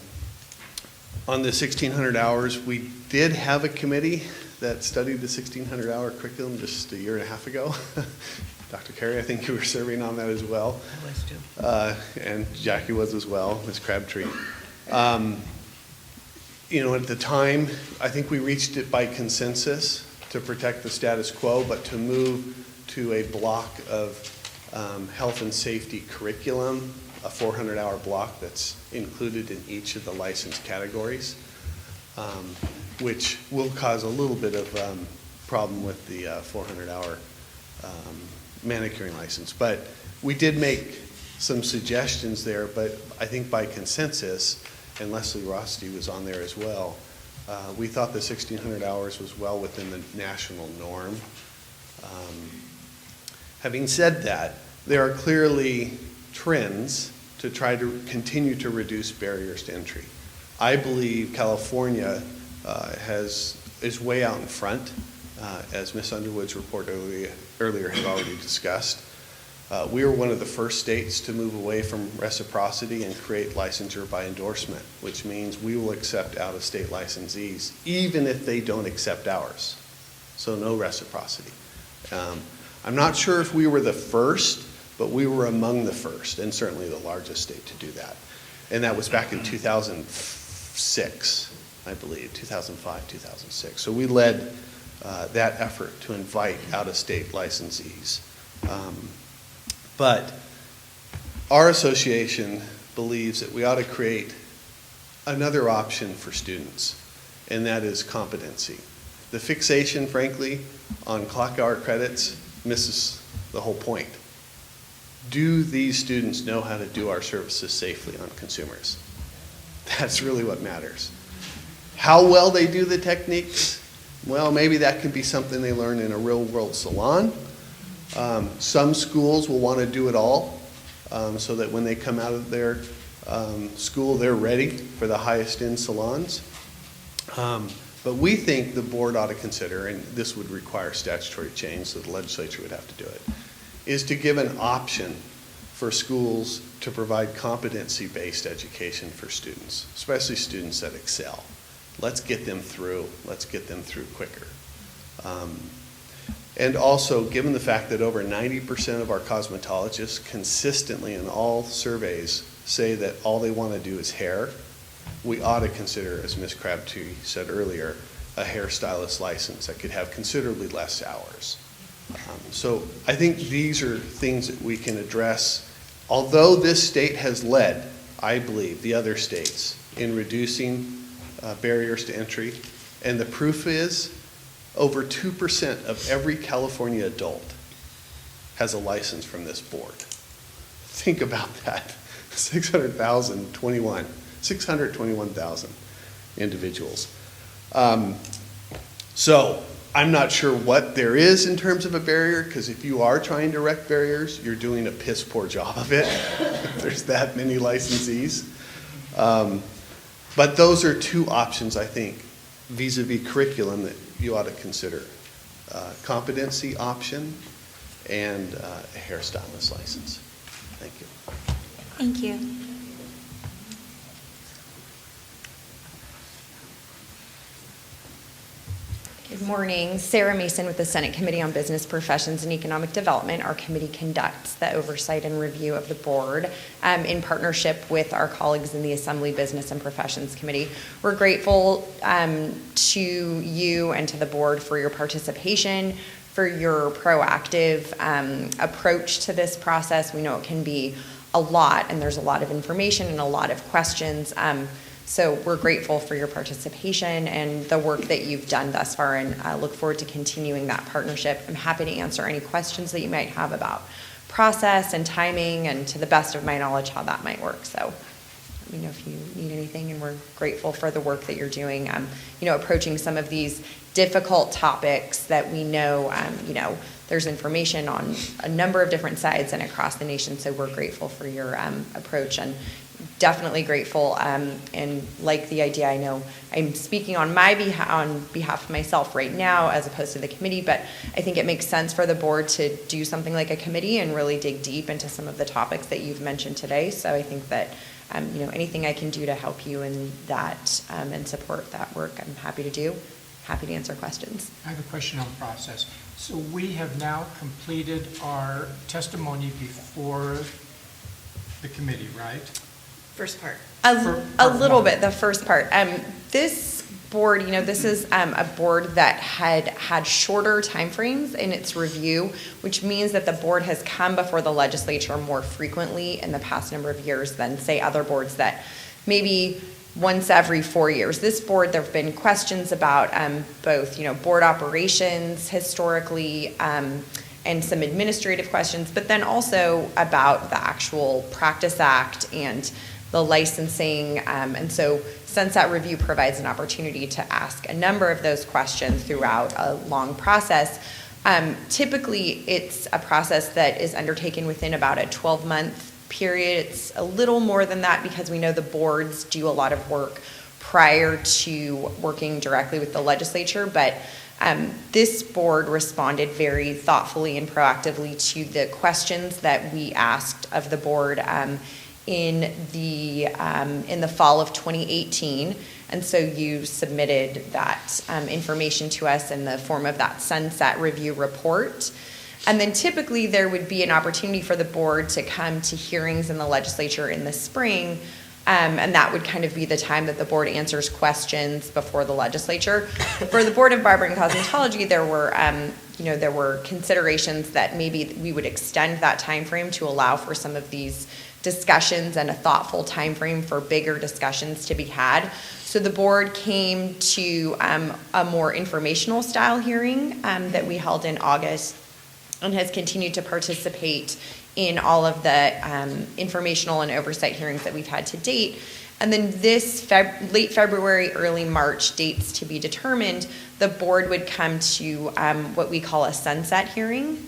L: the 1,600 hours, we did have a committee that studied the 1,600-hour curriculum just a year and a half ago. Dr. Carey, I think you were serving on that as well.
F: I was too.
L: And Jackie was as well, Ms. Crabtree. You know, at the time, I think we reached it by consensus to protect the status quo, but to move to a block of health and safety curriculum, a 400-hour block that's included in each of the license categories, which will cause a little bit of problem with the 400-hour manicuring license. But we did make some suggestions there, but I think by consensus, and Leslie Rosti was on there as well, we thought the 1,600 hours was well within the national norm. Having said that, there are clearly trends to try to continue to reduce barriers to entry. I believe California is way out in front, as Ms. Underwood's report earlier had already discussed. We were one of the first states to move away from reciprocity and create licensure by endorsement, which means we will accept out-of-state licensees, even if they don't accept ours. So no reciprocity. I'm not sure if we were the first, but we were among the first, and certainly the largest state to do that. And that was back in 2006, I believe, 2005, 2006. So we led that effort to invite out-of-state licensees. But our association believes that we ought to create another option for students, and that is competency. The fixation, frankly, on clock hour credits misses the whole point. Do these students know how to do our services safely on consumers? That's really what matters. How well they do the techniques, well, maybe that could be something they learn in a real-world salon. Some schools will want to do it all so that when they come out of their school, they're ready for the highest-end salons. But we think the board ought to consider, and this would require statutory change, so the legislature would have to do it, is to give an option for schools to provide competency-based education for students, especially students that excel. Let's get them through. Let's get them through quicker. And also, given the fact that over 90% of our cosmetologists consistently in all surveys say that all they want to do is hair, we ought to consider, as Ms. Crabtree said earlier, a hairstylist license that could have considerably less hours. So I think these are things that we can address. Although this state has led, I believe, the other states in reducing barriers to entry, and the proof is over 2% of every California adult has a license from this board. Think about that. 621,000 individuals. So I'm not sure what there is in terms of a barrier, because if you are trying to erect barriers, you're doing a piss poor job of it. There's that many licensees. But those are two options, I think, vis-a-vis curriculum that you ought to consider. Competency option and a hairstylist license. Thank you.
A: Thank you.
M: Good morning. Sarah Mason with the Senate Committee on Business Professions and Economic Development. Our committee conducts the oversight and review of the board in partnership with our colleagues in the Assembly Business and Professions Committee. We're grateful to you and to the board for your participation, for your proactive approach to this process. We know it can be a lot, and there's a lot of information and a lot of questions. So we're grateful for your participation and the work that you've done thus far, and I look forward to continuing that partnership. I'm happy to answer any questions that you might have about process and timing, and to the best of my knowledge, how that might work. So let me know if you need anything, and we're grateful for the work that you're doing, approaching some of these difficult topics that we know, there's information on a number of different sides and across the nation, so we're grateful for your approach, and definitely grateful and like the idea. I know I'm speaking on behalf of myself right now as opposed to the committee, but I think it makes sense for the board to do something like a committee and really dig deep into some of the topics that you've mentioned today. So I think that anything I can do to help you in that and support that work, I'm happy to do. Happy to answer questions.
B: I have a question on process. So we have now completed our testimony before the committee, right?
G: First part.
M: A little bit, the first part. This board, this is a board that had shorter timeframes in its review, which means that the board has come before the legislature more frequently in the past number of years than, say, other boards that maybe once every 4 years. This board, there have been questions about both, board operations historically, and some administrative questions, but then also about the actual Practice Act and the licensing. And so Sunset Review provides an opportunity to ask a number of those questions throughout a long process. Typically, it's a process that is undertaken within about a 12-month period. It's a little more than that because we know the boards do a lot of work prior to working directly with the legislature, but this board responded very thoughtfully and proactively to the questions that we asked of the board in the fall of 2018. And so you submitted that information to us in the form of that sunset review report. And then typically there would be an opportunity for the board to come to hearings in the legislature in the spring. And that would kind of be the time that the board answers questions before the legislature. For the Board of Barbering and Cosmetology, there were considerations that maybe we would extend that time frame to allow for some of these discussions and a thoughtful time frame for bigger discussions to be had. So the board came to a more informational style hearing that we held in August and has continued to participate in all of the informational and oversight hearings that we've had to date. And then this late February, early March, dates to be determined, the board would come to what we call a sunset hearing.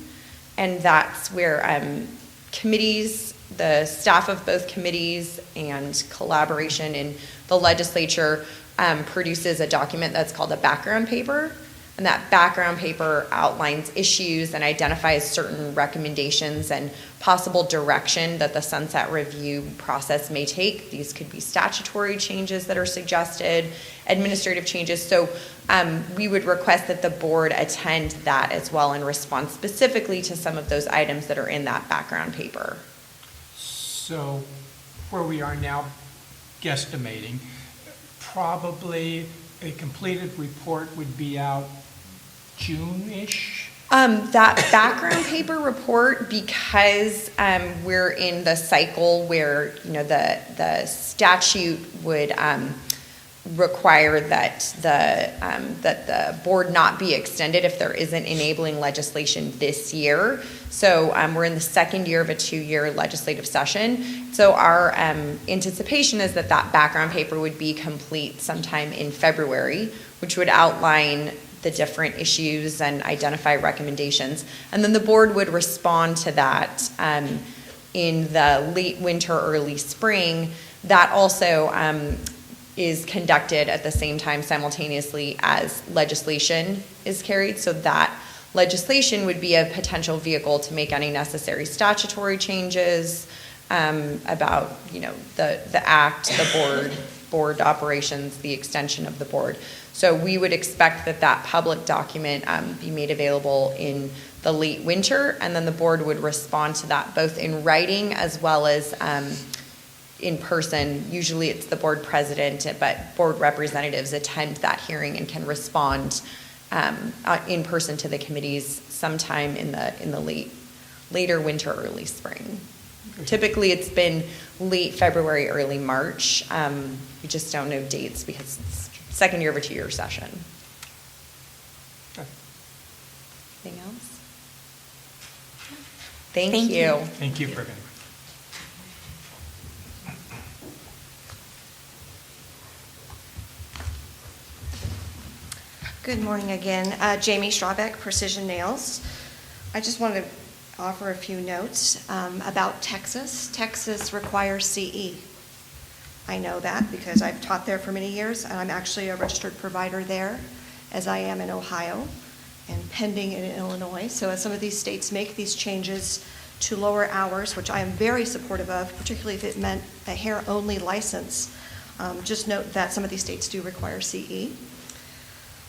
M: And that's where committees, the staff of both committees and collaboration in the legislature produces a document that's called a background paper. And that background paper outlines issues and identifies certain recommendations and possible direction that the sunset review process may take. These could be statutory changes that are suggested, administrative changes. So we would request that the board attend that as well and respond specifically to some of those items that are in that background paper.
B: So where we are now guesstimating, probably a completed report would be out June-ish?
M: That background paper report, because we're in the cycle where the statute would require that the board not be extended if there isn't enabling legislation this year. So we're in the second year of a 2-year legislative session. So our anticipation is that background paper would be complete sometime in February, which would outline the different issues and identify recommendations. And then the board would respond to that in the late winter, early spring. That also is conducted at the same time simultaneously as legislation is carried. So that legislation would be a potential vehicle to make any necessary statutory changes about the act, the board operations, the extension of the board. So we would expect that public document be made available in the late winter, and then the board would respond to that both in writing as well as in person. Usually it's the board president, but board representatives attend that hearing and can respond in person to the committees sometime in the later winter, early spring. Typically it's been late February, early March. We just don't know dates because it's second year of a 2-year session.
B: Okay.
M: Anything else? Thank you.
B: Thank you, Brigham.
D: Good morning again. Jamie Strawbeck, Precision Nails. I just wanted to offer a few notes about Texas. Texas requires CE. I know that because I've taught there for many years, and I'm actually a registered provider there, as I am in Ohio and pending in Illinois. So as some of these states make these changes to lower hours, which I am very supportive of, particularly if it meant a hair-only license, just note that some of these states do require CE.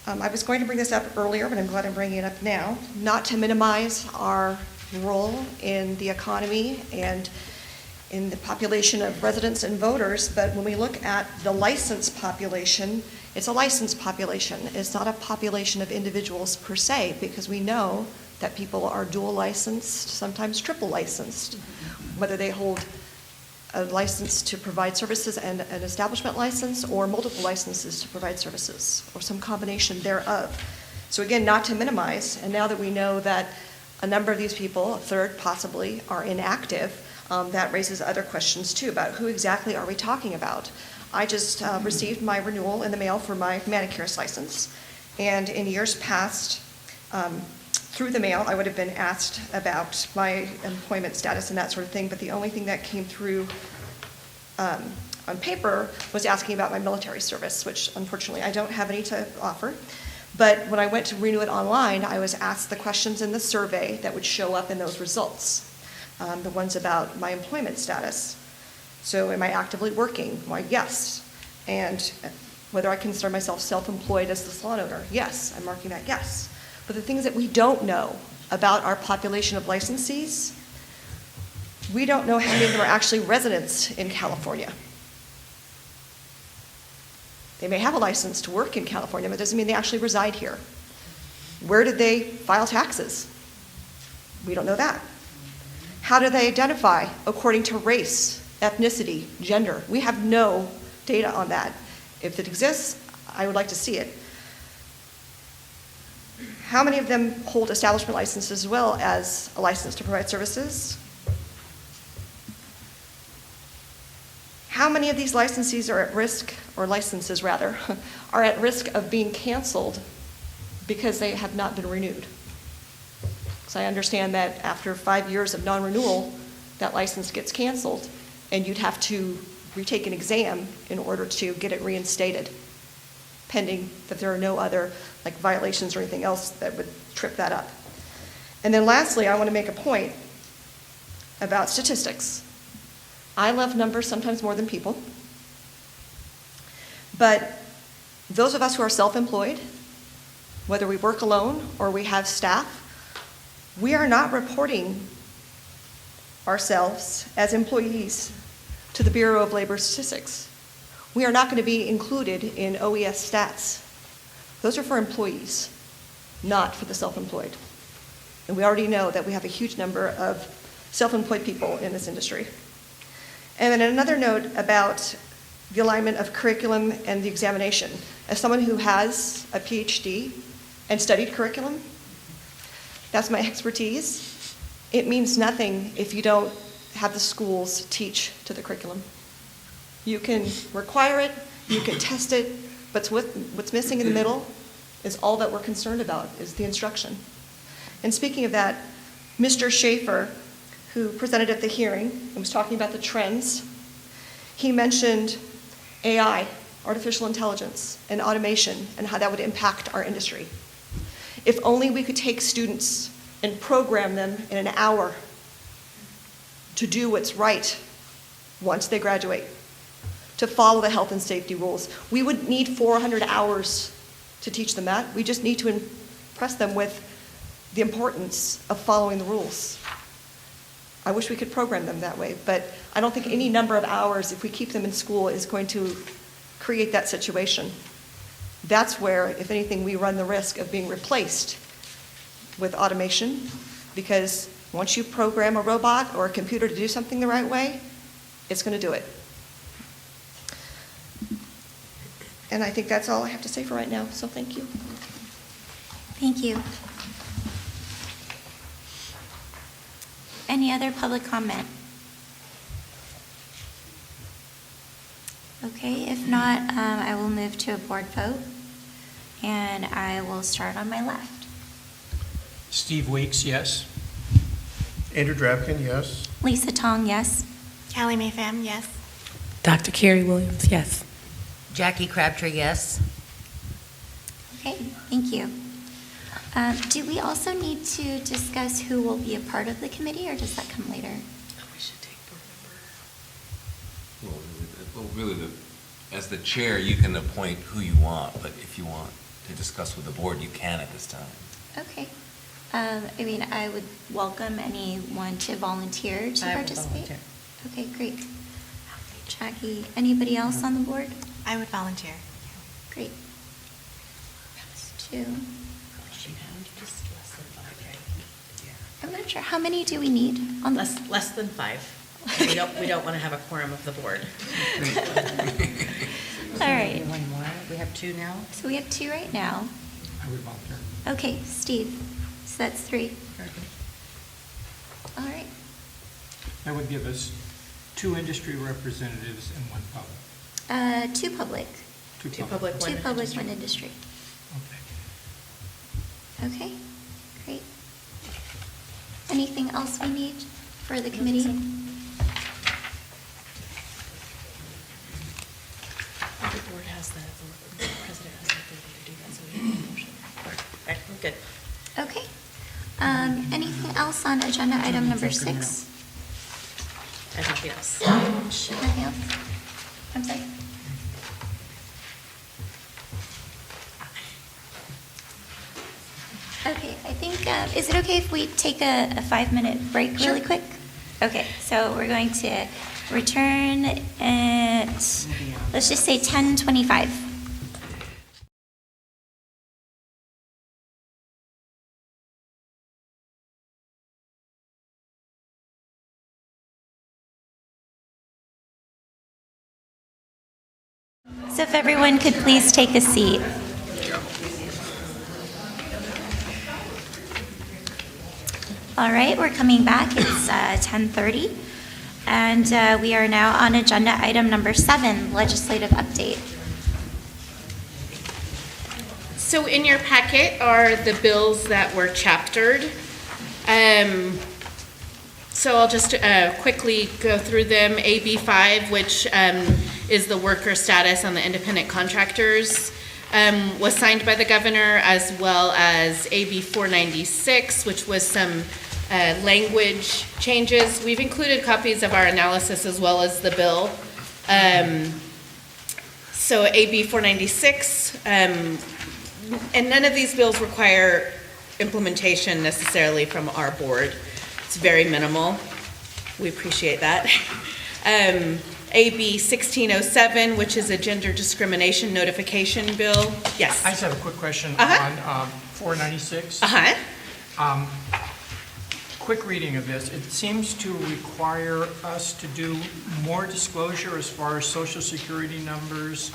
D: I was going to bring this up earlier, but I'm glad I'm bringing it up now, not to minimize our role in the economy and in the population of residents and voters, but when we look at the licensed population, it's a licensed population. It's not a population of individuals per se, because we know that people are dual licensed, sometimes triple licensed, whether they hold a license to provide services and an establishment license, or multiple licenses to provide services, or some combination thereof. So again, not to minimize, and now that we know that a number of these people, a third possibly, are inactive, that raises other questions too about who exactly are we talking about. I just received my renewal in the mail for my manicurist license, and in years past, through the mail, I would have been asked about my employment status and that sort of thing, but the only thing that came through on paper was asking about my military service, which unfortunately I don't have any to offer. But when I went to renew it online, I was asked the questions in the survey that would show up in those results, the ones about my employment status. So am I actively working? Why, yes. And whether I consider myself self-employed as the salon owner? Yes, I'm marking that yes. But the things that we don't know about our population of licensees, we don't know how many of them are actually residents in California. They may have a license to work in California, but it doesn't mean they actually reside here. Where did they file taxes? We don't know that. How do they identify according to race, ethnicity, gender? We have no data on that. If it exists, I would like to see it. How many of them hold establishment licenses as well as a license to provide services? How many of these licensees are at risk, or licenses rather, are at risk of being canceled because they have not been renewed? Because I understand that after 5 years of non-renewal, that license gets canceled, and you'd have to retake an exam in order to get it reinstated, pending that there are no other like violations or anything else that would trip that up. And then lastly, I want to make a point about statistics. I love numbers sometimes more than people, but those of us who are self-employed, whether we work alone or we have staff, we are not reporting ourselves as employees to the Bureau of Labor Statistics. We are not going to be included in OES stats. Those are for employees, not for the self-employed. And we already know that we have a huge number of self-employed people in this industry. And then another note about the alignment of curriculum and the examination. As someone who has a PhD and studied curriculum, that's my expertise. It means nothing if you don't have the schools teach to the curriculum. You can require it, you can test it, but what's missing in the middle is all that we're concerned about, is the instruction. And speaking of that, Mr. Schaefer, who presented at the hearing and was talking about the trends, he mentioned AI, artificial intelligence, and automation, and how that would impact our industry. If only we could take students and program them in an hour to do what's right once they graduate, to follow the health and safety rules. We would need 400 hours to teach them that. We just need to impress them with the importance of following the rules. I wish we could program them that way, but I don't think any number of hours, if we keep them in school, is going to create that situation. That's where, if anything, we run the risk of being replaced with automation, because once you program a robot or a computer to do something the right way, it's going to do it. And I think that's all I have to say for right now, so thank you.
A: Thank you. Any other public comment? Okay, if not, I will move to a board vote, and I will start on my left.
B: Steve Weeks, yes.
C: Andrew Drapkin, yes.
A: Lisa Tong, yes.
J: Callie Mae Pham, yes.
I: Dr. Carrie Williams, yes.
F: Jackie Crabtree, yes.
A: Okay, thank you. Do we also need to discuss who will be a part of the committee, or does that come later?
H: Well, really, as the chair, you can appoint who you want, but if you want to discuss with the board, you can at this time.
A: Okay. I mean, I would welcome anyone to volunteer to
F: I will
A: participate.
F: volunteer.
A: Okay, great. Jackie, anybody else on the board?
J: I would volunteer.
A: Great. Two. I'm not sure, how many do we need on this?
K: Less than 5. We don't want to have a quorum of the board.
A: All right,
F: One more. We have 2 now.
A: so we have 2 right now.
B: I would volunteer.
A: Okay, Steve, so that's 3. All right,
B: That would give us 2 industry representatives and 1 public.
A: 2 public.
B: 2
K: Two
B: public.
K: public,
A: 2
K: 1
A: public,
K: industry.
A: 1 industry.
B: Okay.
A: Okay, great. Anything else we need for the committee?
I: The board has the president has the authority to do that, so we have a motion.
G: Okay, I'm good.
A: Okay. Anything else on agenda item number 6?
G: I have nothing else.
A: Nothing else? I'm sorry. Okay, I think, is it okay if we take a 5-minute break really quick? Okay, so we're going to return at, let's just say 10:25. So if everyone could please take a seat. All right, we're coming back. It's 10:30, and we are now on agenda item number 7, legislative update.
G: So in your packet are the bills that were chaptered. So I'll just quickly go through them. AB 5, which is the worker status on the independent contractors, was signed by the governor, as well as AB 496, which was some language changes. We've included copies of our analysis as well as the bill. So AB 496, and none of these bills require implementation necessarily from our board. It's very minimal. We appreciate that. AB 1607, which is a gender discrimination notification bill. Yes.
B: I just have a quick question
G: Uh-huh.
B: on 496.
G: Uh-huh.
B: Quick reading of this, it seems to require us to do more disclosure as far as social security numbers,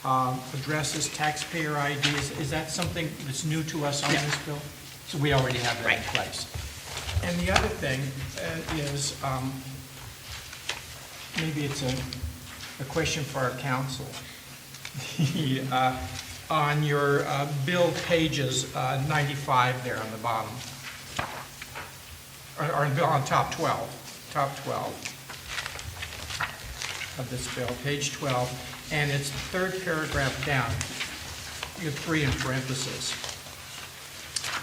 B: addresses, taxpayer IDs. Is that something that's new to us on this bill? So we already have that in place. And the other thing is, maybe it's a question for our council. On your bill pages, 95 there on the bottom, or on top 12 of this bill, page 12, and it's the third paragraph down. You have 3 in parentheses.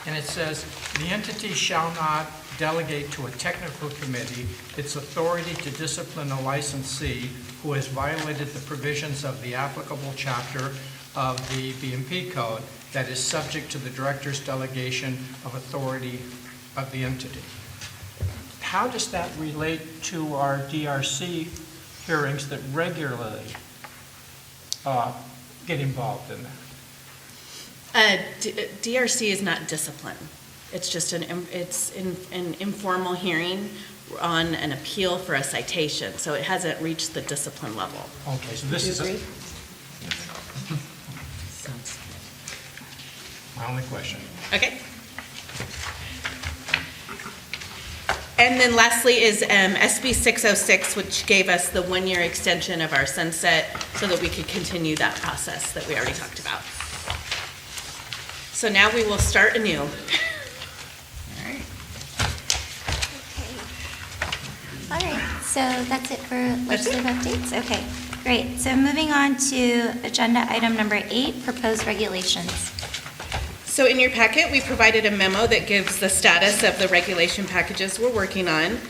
B: And it says, "The entity shall not delegate to a technical committee its authority to discipline a licensee who has violated the provisions of the applicable chapter of the BMP code that is subject to the director's delegation of authority of the entity." How does that relate to our DRC hearings that regularly get involved in that?
G: DRC is not discipline. It's just an informal hearing on an appeal for a citation, so it hasn't reached the discipline level.
B: Okay, so this is my only question.
G: Okay. And then lastly is SB 606, which gave us the 1-year extension of our sunset so that we could continue that process that we already talked about. So now we will start anew.
A: All right, so that's it for legislative updates? Okay, great. So moving on to agenda item number 8, proposed regulations.
G: So in your packet, we provided a memo that gives the status of the regulation packages we're working on.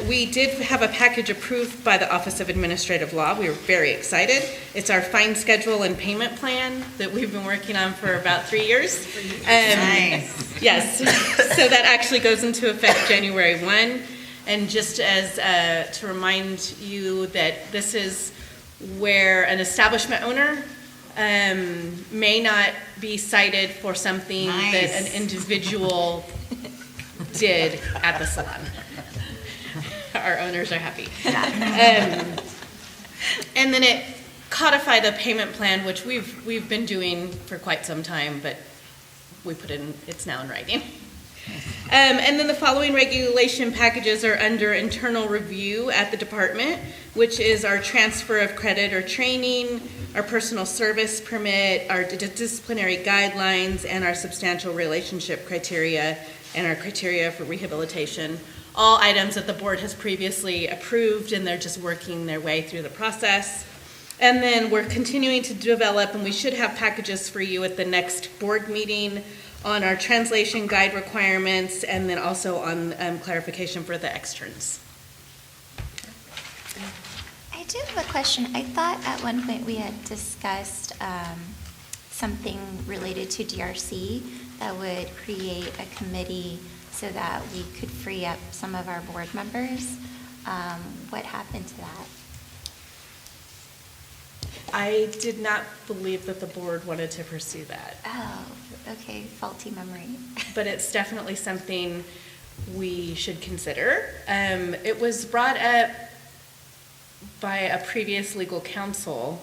G: We did have a package approved by the Office of Administrative Law. We were very excited. It's our fine schedule and payment plan that we've been working on for about 3 years. Nice. Yes, so that actually goes into effect January 1. And just as to remind you that this is where an establishment owner may not be cited for something that an individual did at the salon. Our owners are happy. And then it codified a payment plan, which we've been doing for quite some time, but we put in, it's now in writing. And then the following regulation packages are under internal review at the department, which is our transfer of credit or training, our personal service permit, our disciplinary guidelines, and our substantial relationship criteria, and our criteria for rehabilitation. All items that the board has previously approved, and they're just working their way through the process. And then we're continuing to develop, and we should have packages for you at the next board meeting on our translation guide requirements, and then also on clarification for the externs.
A: I do have a question. I thought at one point we had discussed something related to DRC that would create a committee so that we could free up some of our board members. What happened to that?
G: I did not believe that the board wanted to pursue that.
A: Oh, okay, faulty memory.
G: But it's definitely something we should consider. It was brought up by a previous legal counsel,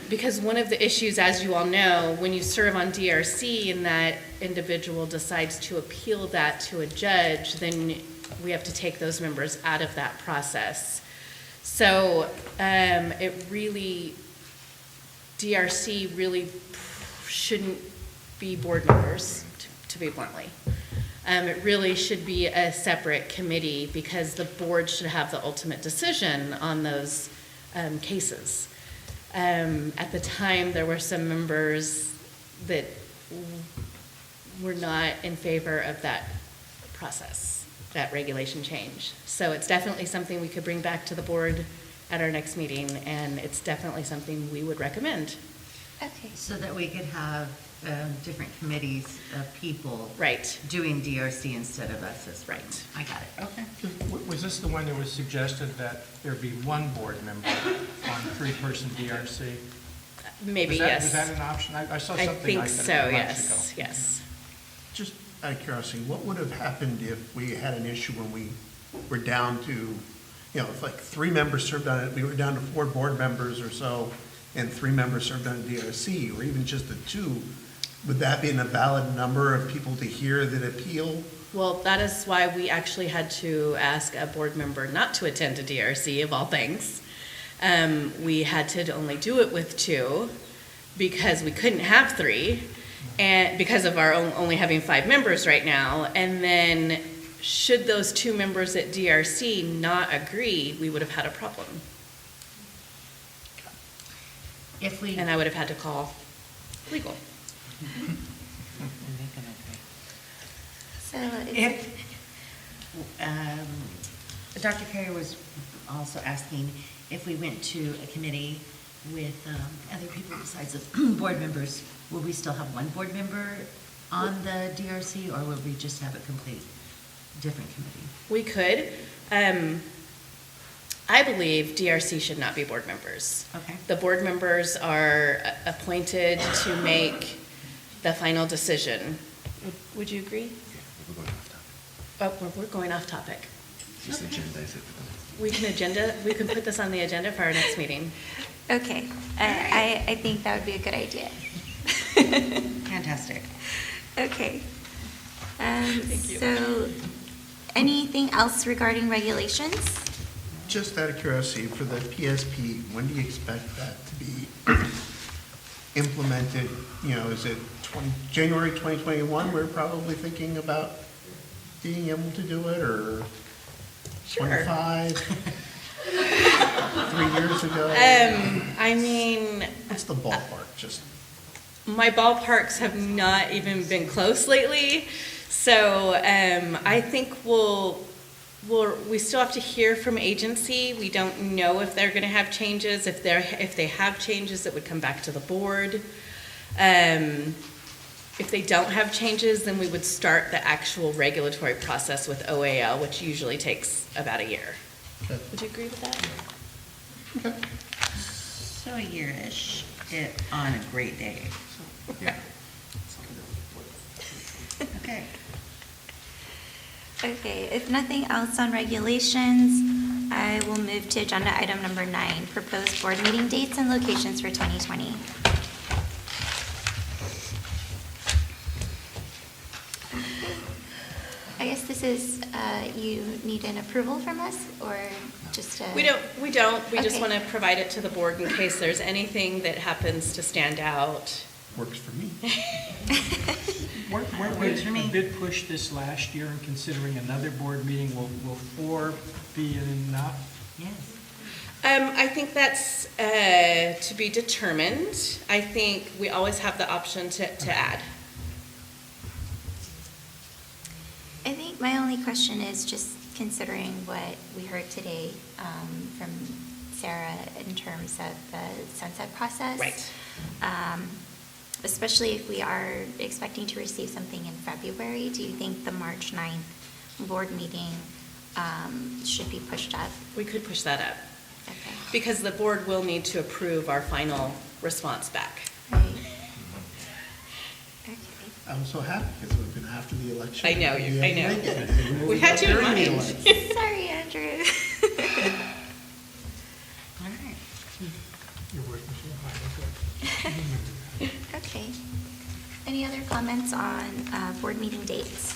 G: because one of the issues, as you all know, when you serve on DRC and that individual decides to appeal that to a judge, then we have to take those members out of that process. So DRC really shouldn't be board members, to be bluntly. It really should be a separate committee because the board should have the ultimate decision on those cases. At the time, there were some members that were not in favor of that process, that regulation change. So it's definitely something we could bring back to the board at our next meeting, and it's definitely something we would recommend.
A: Okay.
F: So that we could have different committees of people.
G: Right.
F: Doing DRC instead of us as.
G: Right.
F: I got it, okay.
B: Was this the one that was suggested that there be one board member on three-person DRC?
G: Maybe,
B: Was that-
G: yes.
B: Was that an option? I saw
G: I
B: something
G: think
B: like that
G: so,
B: a few
G: yes,
B: months ago.
G: yes.
C: Just out of curiosity, what would have happened if we had an issue when we were down to, if like 3 members served on it, we were down to 4 board members or so, and 3 members served on a DRC, or even just the 2, would that be a valid number of people to hear that appeal?
G: Well, that is why we actually had to ask a board member not to attend a DRC, of all things. We had to only do it with 2 because we couldn't have 3, and because of our only having 5 members right now. And then should those 2 members at DRC not agree, we would have had a problem. And I would have had to call legal.
A: So
F: Dr. Carey was also asking if we went to a committee with other people besides the board members, will we still have one board member on the DRC, or will we just have a complete different committee?
G: We could. I believe DRC should not be board members.
F: Okay.
G: The board members are appointed to make the final decision. Would you agree?
H: We're going off topic.
G: Oh, we're going off topic.
H: Just agendize it.
G: We can put this on the agenda for our next meeting.
A: Okay, I think that would be a good idea.
F: Fantastic.
A: Okay. So, anything else regarding regulations?
C: Just out of curiosity, for the PSP, when do you expect that to be implemented? Is it January 2021, we're probably thinking about being able to do it, or
G: Sure.
C: 25? 3 years ago?
G: I mean,
C: What's the ballpark, just?
G: my ballparks have not even been close lately, so I think we still have to hear from agency. We don't know if they're going to have changes. If they have changes, it would come back to the board. If they don't have changes, then we would start the actual regulatory process with OAL, which usually takes about a year.
C: Okay.
G: Would you agree with that?
C: Okay.
F: So a year-ish, on a great day.
H: Yeah.
F: Okay.
A: Okay, if nothing else on regulations, I will move to agenda item number 9, proposed board meeting dates and locations for 2020. this is, you need an approval from us, or just a?
G: We don't. We just
A: Okay.
G: want to provide it to the board in case there's anything that happens to stand out.
C: Works for me.
B: We did push this last year, and considering another board meeting, will 4 be enough?
F: Yes.
G: I think that's to be determined. I think we always have the option to add.
A: I think my only question is just considering what we heard today from Sarah in terms of the sunset process.
G: Right.
A: Especially if we are expecting to receive something in February, do you think the March 9th board meeting should be pushed up?
G: We could push that up.
A: Okay.
G: Because the board will need to approve our final response back.
A: Right. Okay.
C: I'm so happy because we've been after the election.
G: I know,
C: We
G: I
C: didn't
G: know.
C: make it.
G: We had you in
C: During the
G: mind.
C: election.
A: Sorry, Andrew.
F: All right.
B: You're working so hard.
A: Okay. Any other comments on board meeting dates?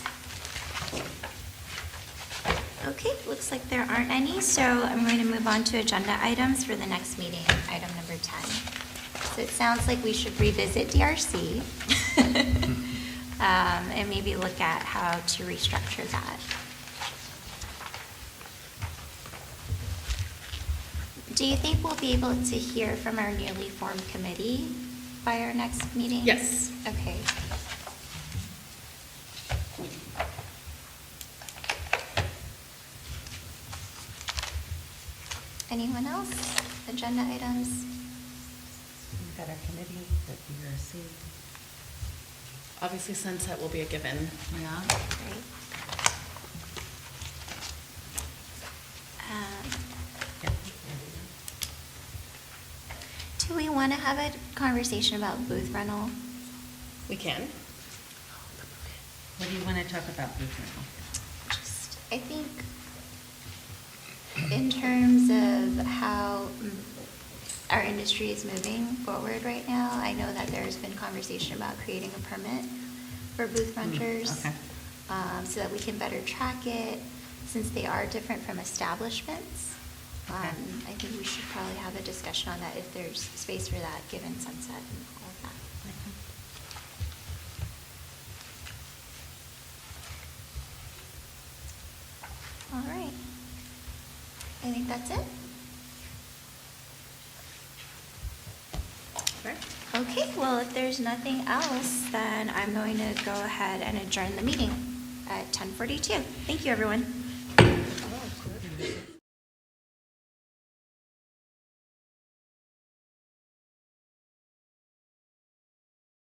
A: Okay, looks like there aren't any, so I'm going to move on to agenda items for the next meeting, item number 10. So it sounds like we should revisit DRC and maybe look at how to restructure that. Do you think we'll be able to hear from our newly formed committee by our next meeting?
G: Yes.
A: Okay. Anyone else? Agenda items?
F: We've got our committee, the BRC.
G: Obviously, sunset will be a given.
F: Yeah.
A: Great. Do we want to have a conversation about booth rental?
G: We can.
F: What do you want to talk about, booth rental?
A: Just, I think, in terms of how our industry is moving forward right now, I know that there's been conversation about creating a permit for booth renters.
F: Okay.
A: So that we can better track it, since they are different from establishments.
F: Okay.
A: I think we should probably have a discussion on that if there's space for that, given sunset and all of that. All right. I think that's it.
G: Right.
A: Okay, well, if there's nothing else, then I'm going to go ahead and adjourn the meeting at 10:42. Thank you, everyone.